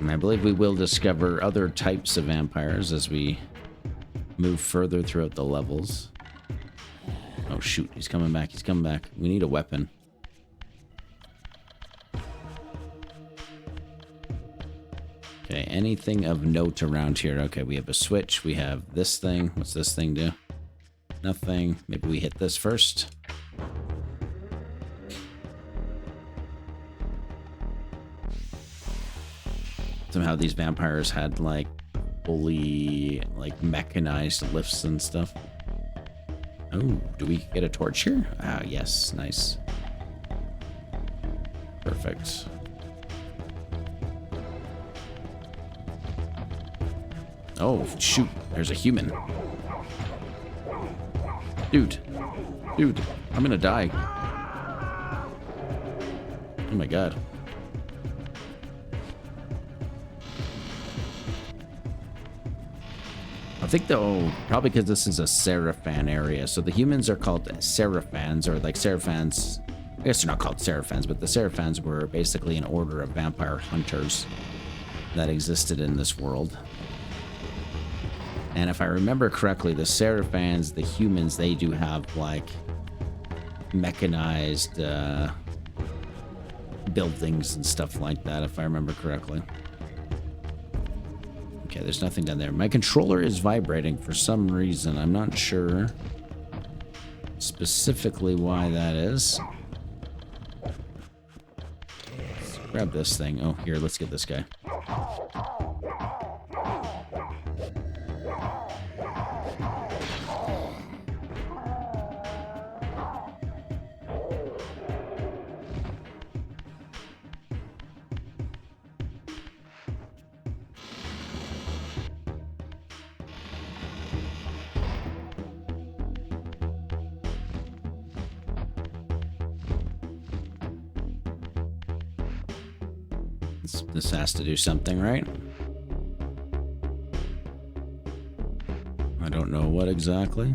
And I believe we will discover other types of vampires as we move further throughout the levels. Oh shoot, he's coming back, he's coming back. We need a weapon. Okay, anything of note around here? Okay, we have a switch, we have this thing. What's this thing do? Nothing. Maybe we hit this first. Somehow these vampires had like fully like mechanized lifts and stuff. Oh, do we get a torch here? Ah, yes, nice. Perfect. Oh, shoot, there's a human. Dude, I'm gonna die. Oh my god. I think though, probably because this is a Seraphan area, so the humans are called Seraphans, or like Seraphans. I guess they're not called Seraphans, but the Seraphans were basically an order of vampire hunters that existed in this world. And if I remember correctly, the Seraphans, the humans, they do have like mechanized buildings and stuff like that, if I remember correctly. Okay, there's nothing down there. My controller is vibrating for some reason. I'm not sure specifically why that is. Let's grab this thing. Oh, here, let's get this guy. This has to do something, right? I don't know what exactly.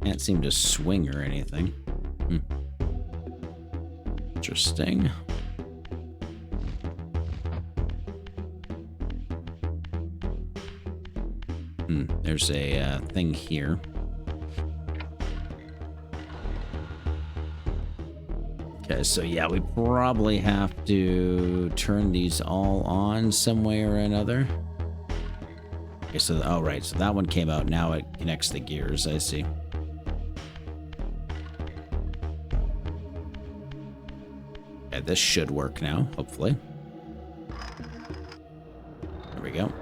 Can't seem to swing or anything. Interesting. There's a thing here. Okay, so yeah, we probably have to turn these all on some way or another. Okay, so, oh right, so that one came out, now it connects the gears, I see. Okay, this should work now, hopefully. There we go.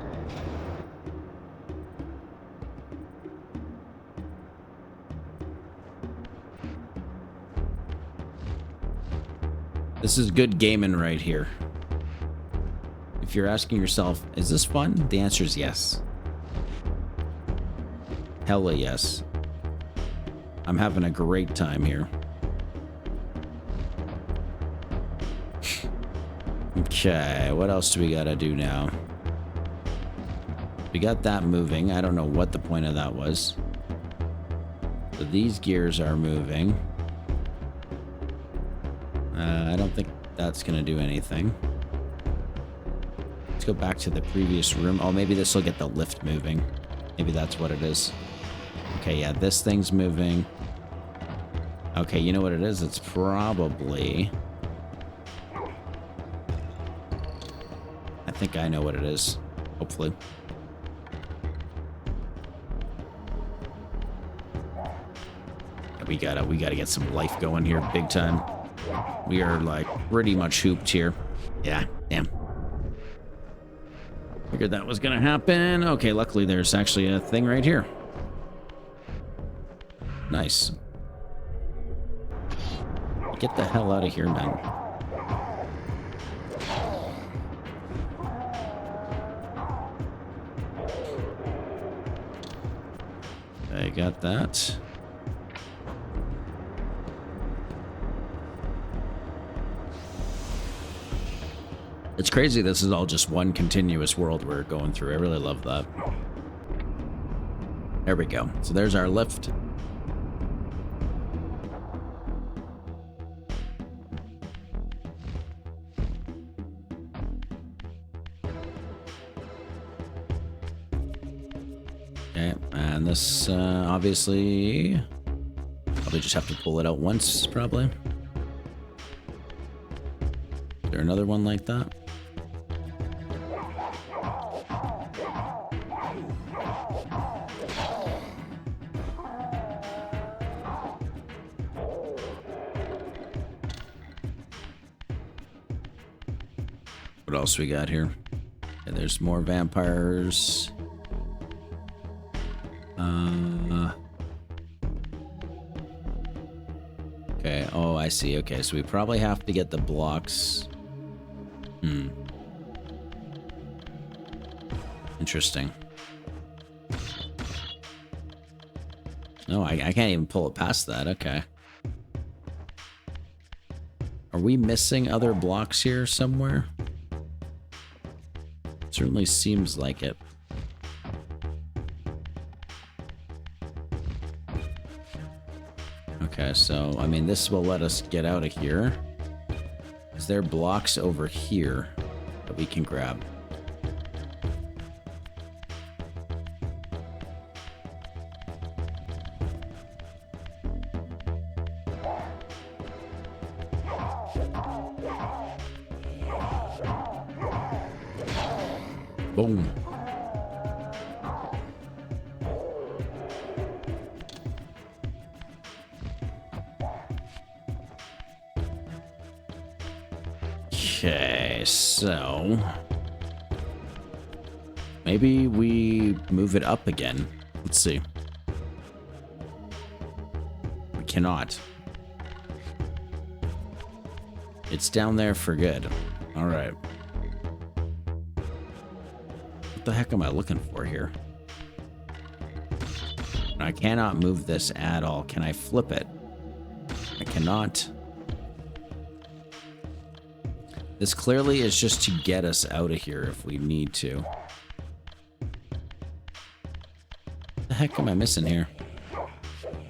This is good gaming right here. If you're asking yourself, is this fun? The answer is yes. Hella yes. I'm having a great time here. Okay, what else do we gotta do now? We got that moving. I don't know what the point of that was. So these gears are moving. I don't think that's gonna do anything. Let's go back to the previous room. Oh, maybe this will get the lift moving. Maybe that's what it is. Okay, yeah, this thing's moving. Okay, you know what it is? It's probably... I think I know what it is. Hopefully. We gotta get some life going here, big time. We are like pretty much hooped here. Yeah, damn. Figured that was gonna happen. Okay, luckily there's actually a thing right here. Nice. Get the hell out of here, man. I got that. It's crazy this is all just one continuous world we're going through. I really love that. There we go. So there's our lift. Okay, and this obviously... Probably just have to pull it out once, probably. Is there another one like that? What else we got here? Okay, there's more vampires. Okay, oh, I see. Okay, so we probably have to get the blocks. Interesting. No, I can't even pull it past that. Okay. Are we missing other blocks here somewhere? Certainly seems like it. Okay, so, I mean, this will let us get out of here. Is there blocks over here that we can grab? Boom. Okay, so maybe we move it up again. Let's see. We cannot. It's down there for good. All right. What the heck am I looking for here? I cannot move this at all. Can I flip it? I cannot. This clearly is just to get us out of here if we need to. What the heck am I missing here? I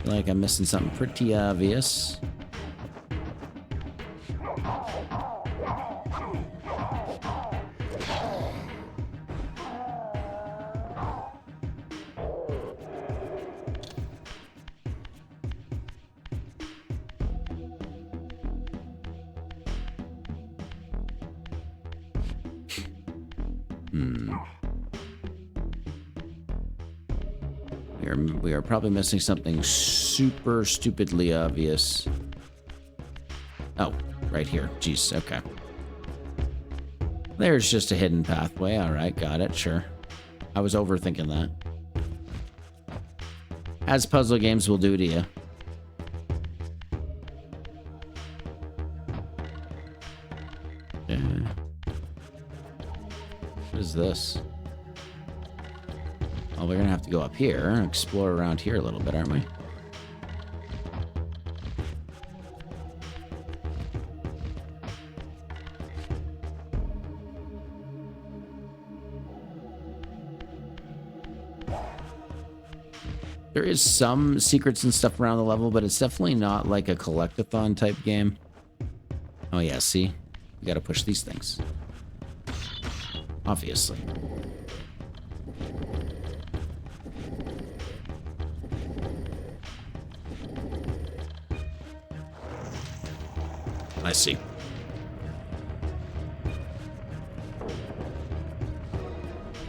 feel like I'm missing something pretty obvious. We are probably missing something super stupidly obvious. Oh, right here. Jeez, okay. There's just a hidden pathway. All right, got it, sure. I was overthinking that. As puzzle games will do to you. Yeah. What is this? Well, we're gonna have to go up here and explore around here a little bit, aren't we? There is some secrets and stuff around the level, but it's definitely not like a collect-a-thon type game. Oh yeah, see? We gotta push these things. Obviously. I see.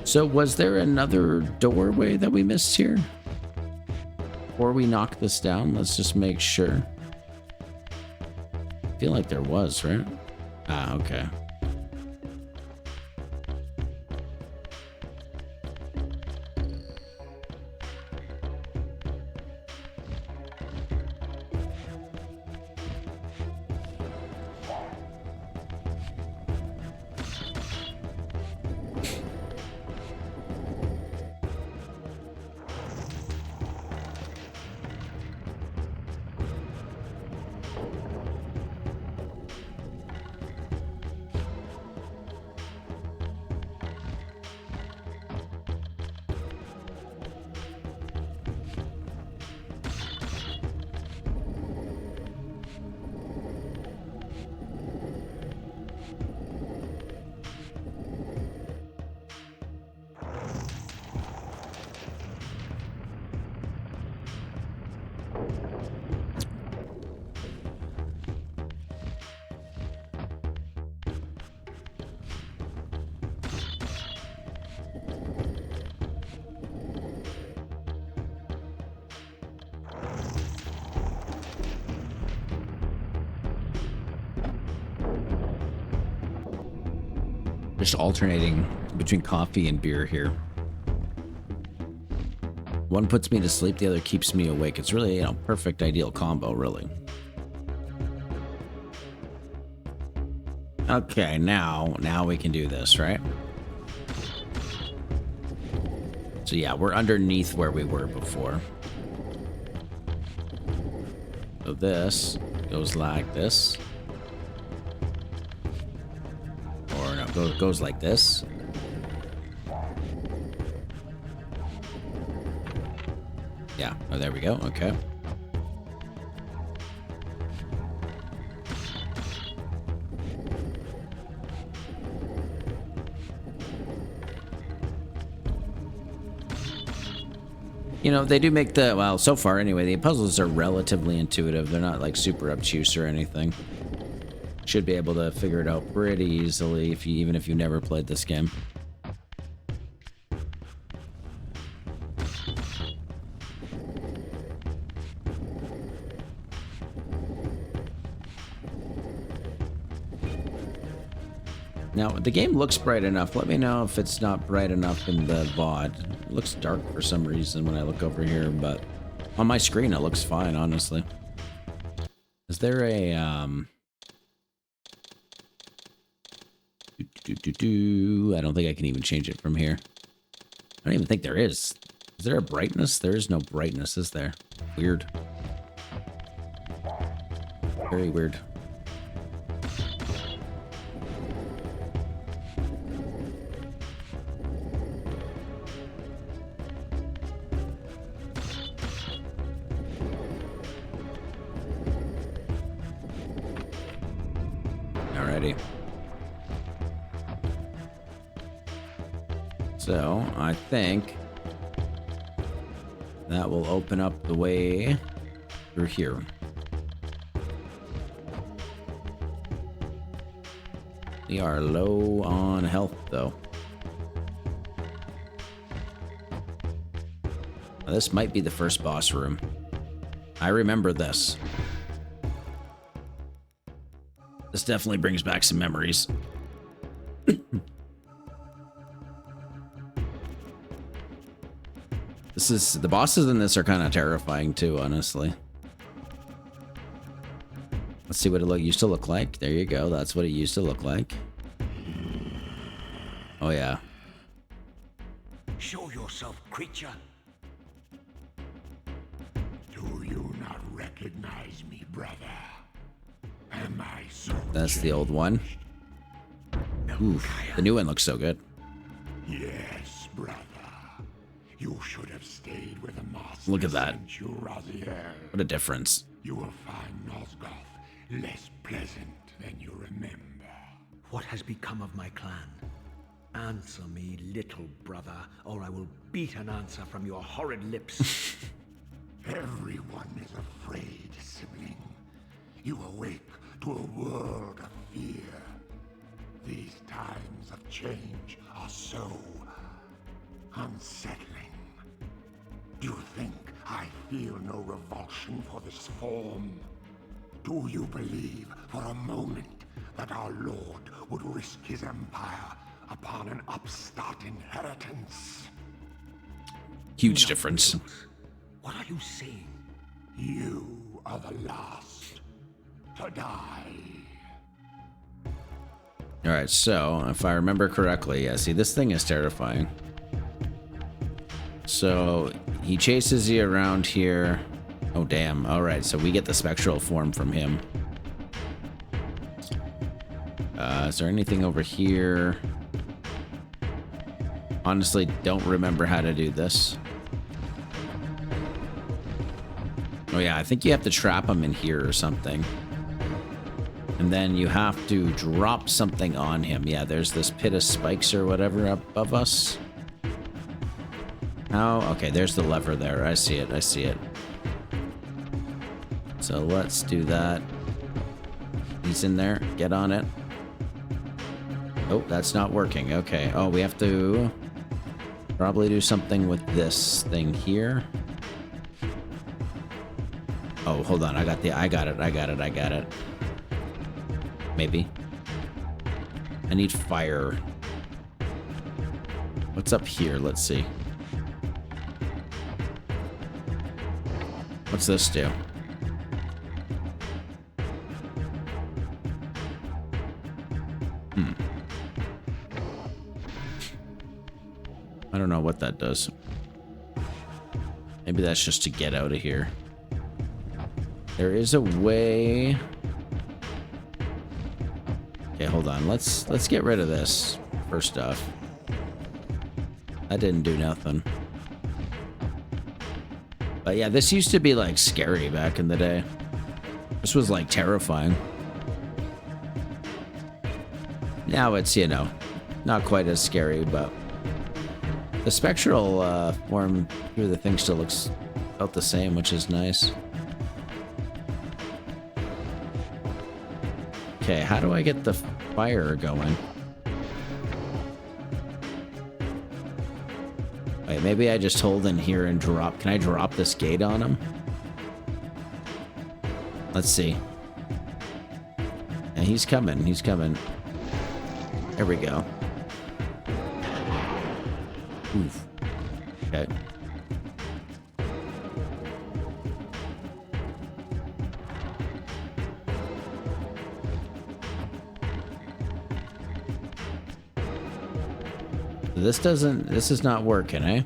So was there another doorway that we missed here? Before we knock this down, let's just make sure. I feel like there was, right? Ah, okay. Just alternating between coffee and beer here. One puts me to sleep, the other keeps me awake. It's really, perfect, ideal combo, really. Okay, now we can do this, right? So yeah, we're underneath where we were before. So this goes like this. Or no, goes like this. Yeah, oh, there we go, okay. They do make well, so far anyway, the puzzles are relatively intuitive. They're not like super obtuse or anything. Should be able to figure it out pretty easily even if you never played this game. Now, the game looks bright enough. Let me know if it's not bright enough in the VOD. It looks dark for some reason when I look over here, but on my screen it looks fine, honestly. Is there a, I don't think I can even change it from here. I don't even think there is. Is there a brightness? There is no brightness, is there? Weird. Very weird. Alrighty. So, I think that will open up the way through here. We are low on health, though. Now, this might be the first boss room. I remember this. This definitely brings back some memories. The bosses in this are kind of terrifying too, honestly. Let's see what it used to look like. There you go. That's what it used to look like. Oh yeah. Show yourself, creature. Do you not recognize me, brother? Am I so? That's the old one. Ooh, the new one looks so good. Yes, brother. You should have stayed with the master. Look at that. You, Raziel. What a difference. You will find Nosgoth less pleasant than you remember. What has become of my clan? Answer me, little brother, or I will beat an answer from your horrid lips. Everyone is afraid, sibling. You awake to a world of fear. These times of change are so unsettling. Do you think I feel no revulsion for this form? Do you believe for a moment that our Lord would risk his empire upon an upstart inheritance? Huge difference. What are you saying? You are the last to die. Alright, so, if I remember correctly, yeah, see, this thing is terrifying. So, he chases you around here. Oh, damn. Alright, so we get the spectral form from him. Is there anything over here? Honestly, don't remember how to do this. Oh yeah, I think you have to trap him in here or something. And then you have to drop something on him. Yeah, there's this pit of spikes or whatever above us. Oh, okay, there's the lever there. I see it, I see it. So let's do that. He's in there. Get on it. Oh, that's not working. Okay. Oh, we have to probably do something with this thing here. Oh, hold on. I got it. Maybe. I need fire. What's up here? Let's see. What's this do? I don't know what that does. Maybe that's just to get out of here. There is a way. Okay, hold on. Let's get rid of this first off. That didn't do nothing. But yeah, this used to be like scary back in the day. This was like terrifying. Now it's, you know, not quite as scary, but the spectral form through the thing still looks about the same, which is nice. Okay, how do I get the fire going? Wait, maybe I just hold in here and drop. Can I drop this gate on him? Let's see. Yeah, he's coming. He's coming. There we go. Oof. Okay. This is not working, eh?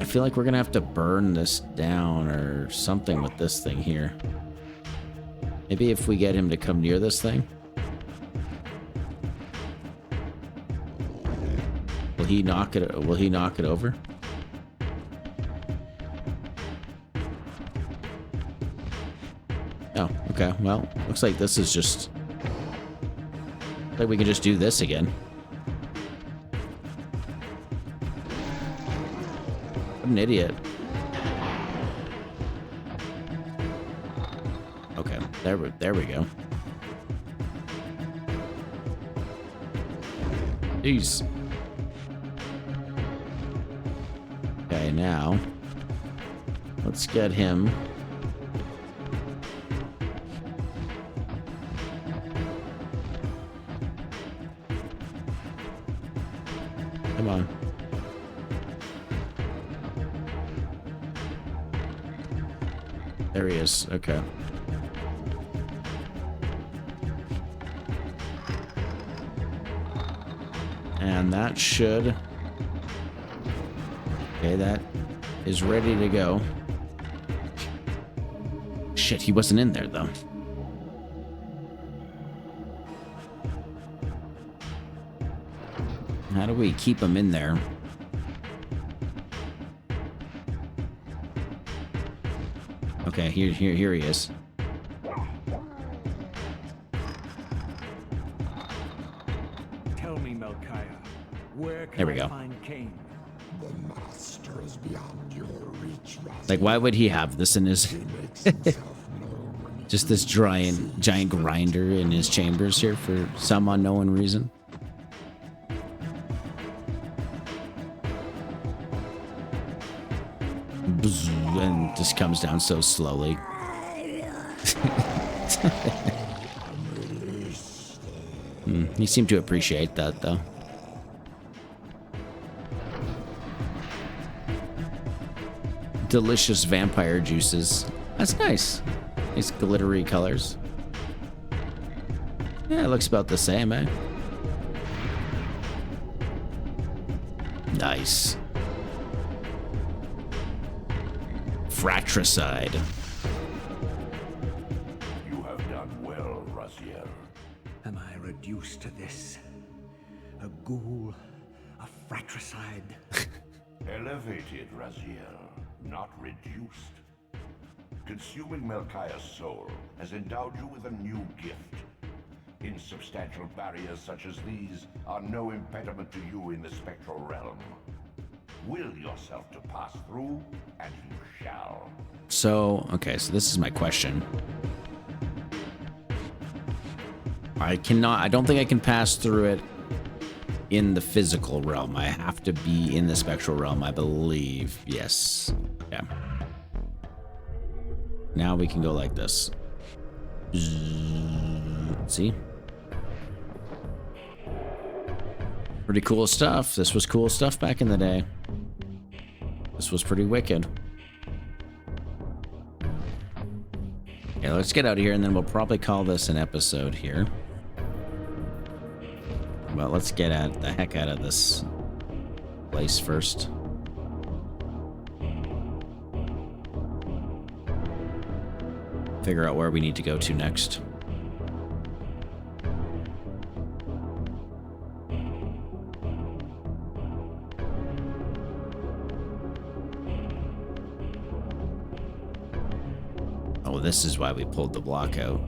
I feel like we're gonna have to burn this down or something with this thing here. Maybe if we get him to come near this thing. Will he knock it over? Oh, okay. Well, looks like this is just like we can just do this again. What an idiot. Okay, there we go. Jeez. Okay, now let's get him. Come on. There he is. Okay. And that should... Okay, that is ready to go. Shit, he wasn't in there, though. How do we keep him in there? Okay, here he is. Tell me, Melchiah, where There can we I go. find Kain? The master is beyond your reach, Raziel. Like, why would he have this in his... He makes himself known when he Just this giant grinder in his chambers here for some unknown reason? Bzz, and just comes down so slowly. He seemed to appreciate that, though. Delicious vampire juices. That's nice. Nice glittery colors. Yeah, it looks about the same, eh? Nice. Fratricide. You have done well, Raziel. Am I reduced to this? A ghoul? A fratricide? Elevated, Raziel, not reduced. Consuming Melchiah's soul has endowed you with a new gift. Insubstantial barriers such as these are no impediment to you in the spectral realm. Will yourself to pass through, and you shall. So, okay, so this is my question. I don't think I can pass through it in the physical realm. I have to be in the spectral realm, I believe. Yes. Yeah. Now we can go like this. See? Pretty cool stuff. This was cool stuff back in the day. This was pretty wicked. Okay, let's get out of here, and then we'll probably call this an episode here. But let's get the heck out of this place first. Figure out where we need to go to next. Oh, this is why we pulled the block out.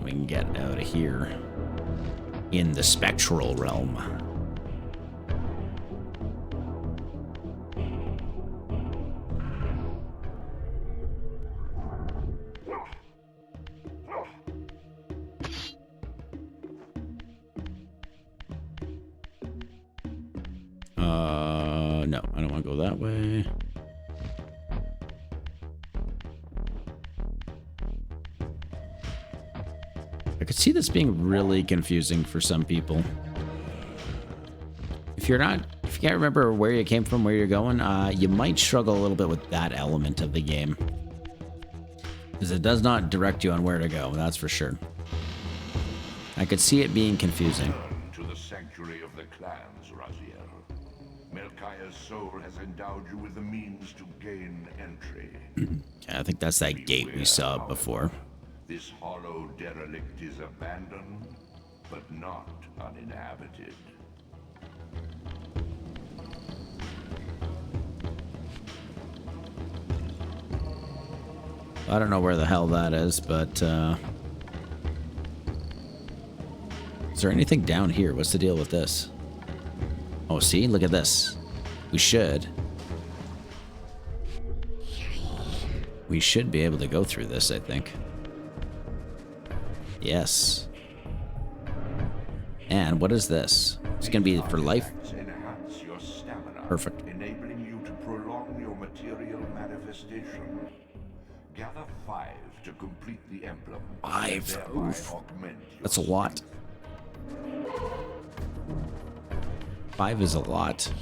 We can get out of here in the spectral realm. No, I don't want to go that way. I could see this being really confusing for some people. If you can't remember where you came from, where you're going, you might struggle a little bit with that element of the game. Because it does not direct you on where to go, that's for sure. I could see it being confusing. To the sanctuary of the clans, Raziel. Melchiah's soul has endowed you with the means to gain entry. I think that's that gate we saw before. This hollow derelict is abandoned, but not uninhabited. I don't know where the hell that is, but is there anything down here? What's the deal with this? Oh, see? Look at this. We should be able to go through this, I think. Yes. And what is this? It's going to be for life? Enhance your stamina, Perfect. enabling you to prolong your material manifestation. Gather 5 to complete the emblem. 5? Thereby Oof. augment your That's a lot. 5 is a lot.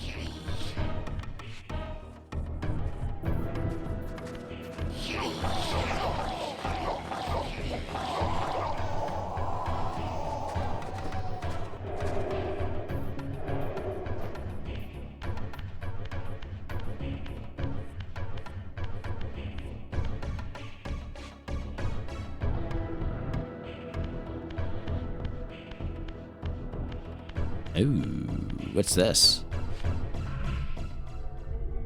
Ooh, what's this?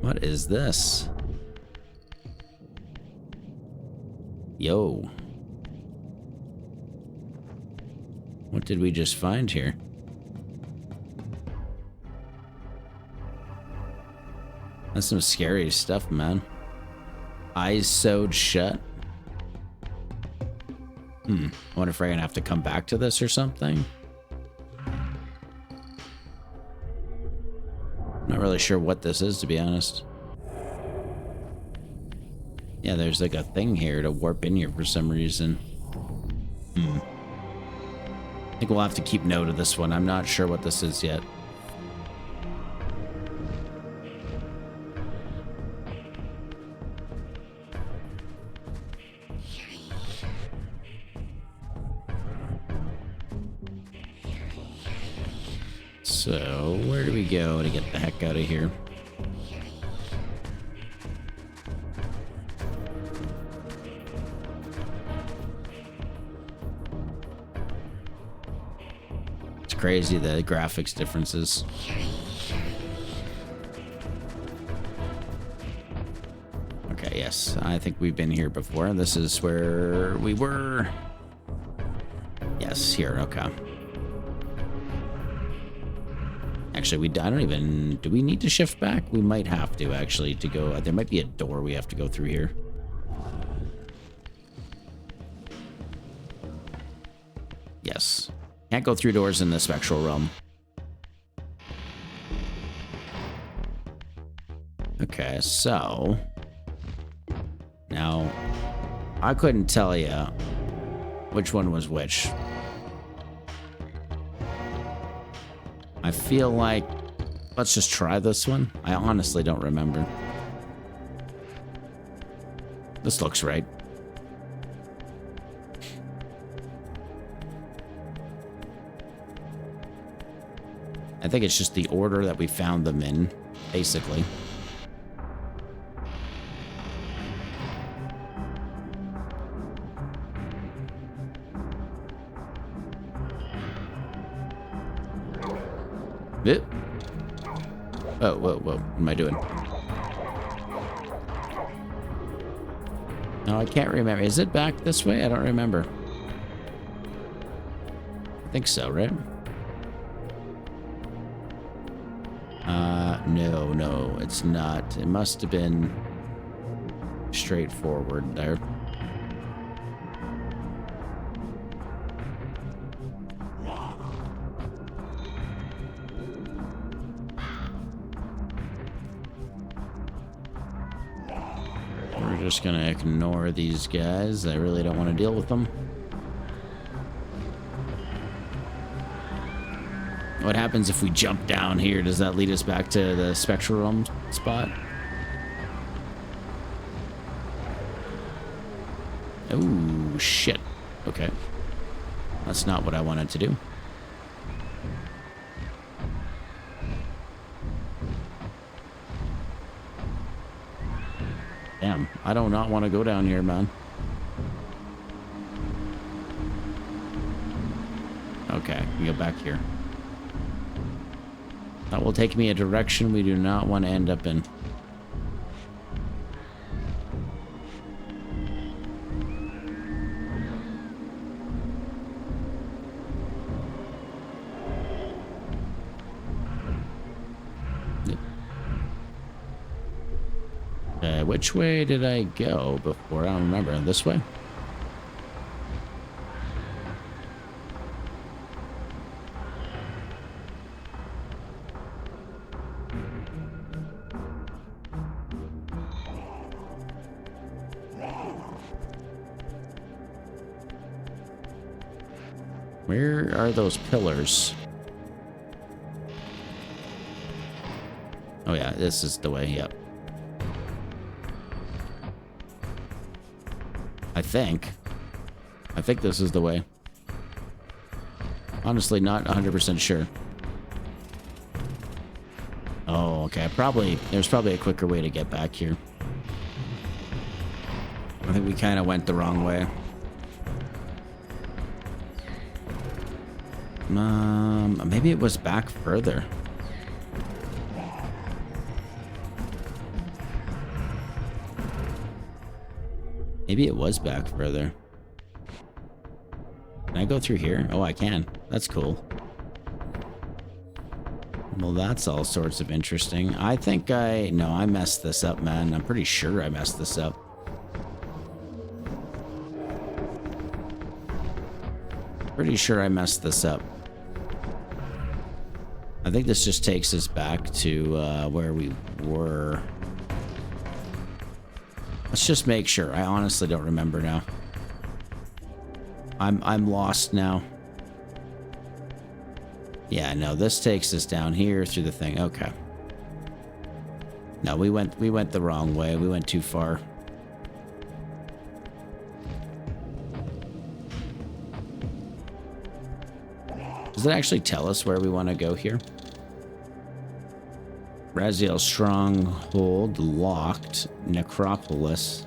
What is this? Yo. What did we just find here? That's some scary stuff, man. Eyes sewed shut. I wonder if we're gonna have to come back to this or something. Not really sure what this is, to be honest. Yeah, there's like a thing here to warp in here for some reason. I think we'll have to keep note of this one. I'm not sure what this is yet. So, where do we go to get the heck out of here? It's crazy, the graphics differences. Okay, yes, I think we've been here before. This is where we were. Yes, here, okay. Actually, do we need to shift back? We might have to, actually, to go. There might be a door we have to go through here. Yes. Can't go through doors in the spectral realm. Okay, so... Now, I couldn't tell you which one was which. I feel like, let's just try this one. I honestly don't remember. This looks right. I think it's just the order that we found them in, basically. Oh, whoa, what am I doing? No, I can't remember. Is it back this way? I don't remember. I think so, right? No, it's not. It must have been straightforward there. We're just gonna ignore these guys. I really don't want to deal with them. What happens if we jump down here? Does that lead us back to the spectral realm spot? Oh, shit. Okay. That's not what I wanted to do. Damn, I do not want to go down here, man. Okay, we go back here. That will take me a direction we do not want to end up in. Which way did I go before? I don't remember. This way? Where are those pillars? Oh yeah, this is the way, yep. I think this is the way. Honestly, not 100% sure. Oh, okay. There's probably a quicker way to get back here. I think we kind of went the wrong way. Maybe it was back further. Maybe it was back further. Can I go through here? Oh, I can. That's cool. Well, that's all sorts of interesting. I think no, I messed this up, man. I'm pretty sure I messed this up. Pretty sure I messed this up. I think this just takes us back to where we were. Let's just make sure. I honestly don't remember now. I'm lost now. Yeah, no, this takes us down here through the thing. Okay. No, we went the wrong way. We went too far. Does it actually tell us where we want to go here? Raziel Stronghold locked. Necropolis.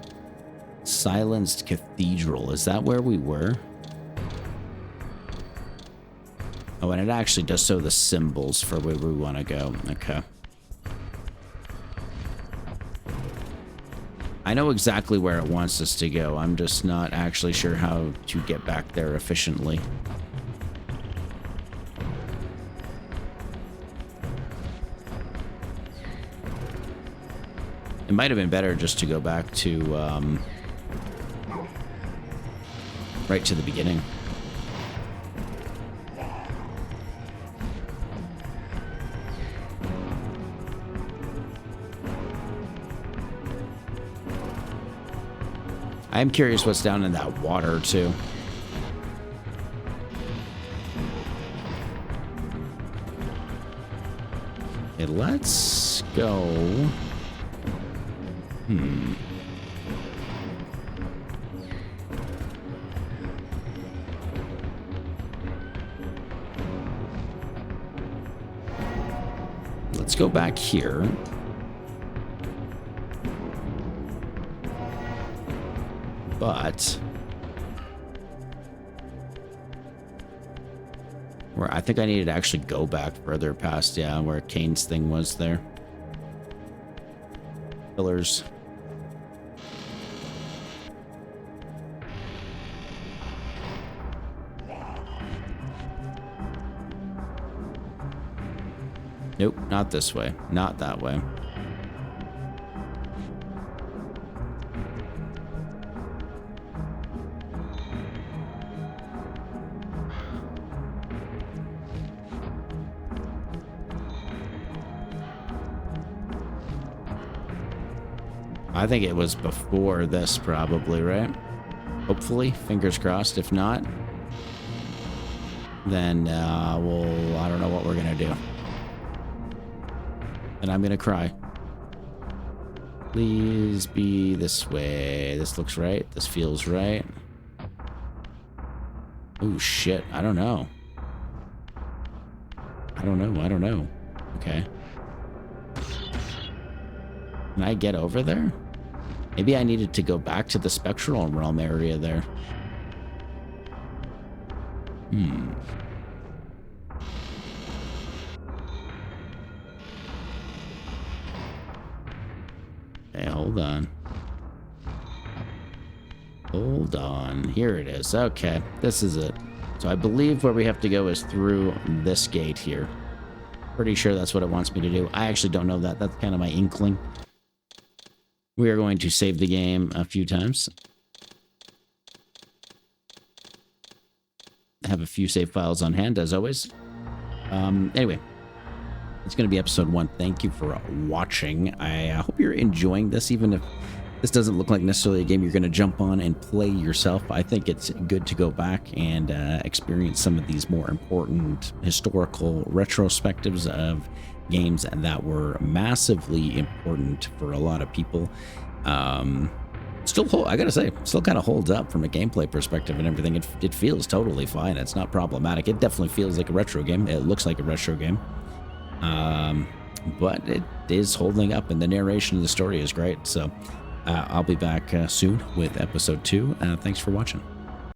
Silenced Cathedral. Is that where we were? Oh, and it actually does show the symbols for where we want to go. Okay. I know exactly where it wants us to go. I'm just not actually sure how to get back there efficiently. It might have been better just to go back to, right to the beginning. I am curious what's down in that water, too. Okay, let's go... Let's go back here. But... where I think I needed to actually go back further past, yeah, where Kain's thing was there. Pillars. Nope, not this way. Not that way. I think it was before this, probably, right? Hopefully. Fingers crossed. If not, then I don't know what we're gonna do. And I'm gonna cry. Please be this way. This looks right. This feels right. Oh shit, I don't know. I don't know. Okay. Can I get over there? Maybe I needed to go back to the Spectral Realm area there. Okay, hold on. Hold on. Here it is. Okay, this is it. So I believe where we have to go is through this gate here. Pretty sure that's what it wants me to do. I actually don't know that. That's kind of my inkling. We are going to save the game a few times. I have a few save files on hand, as always. Anyway, it's going to be episode 1. Thank you for watching. I hope you're enjoying this, even if this doesn't look like necessarily a game you're going to jump on and play yourself. I think it's good to go back and experience some of these more important historical retrospectives of games that were massively important for a lot of people. I gotta say, still kind of holds up from a gameplay perspective and everything. It feels totally fine. It's not problematic. It definitely feels like a retro game. It looks like a retro game. But it is holding up, and the narration of the story is great. So I'll be back soon with episode 2. Thanks for watching.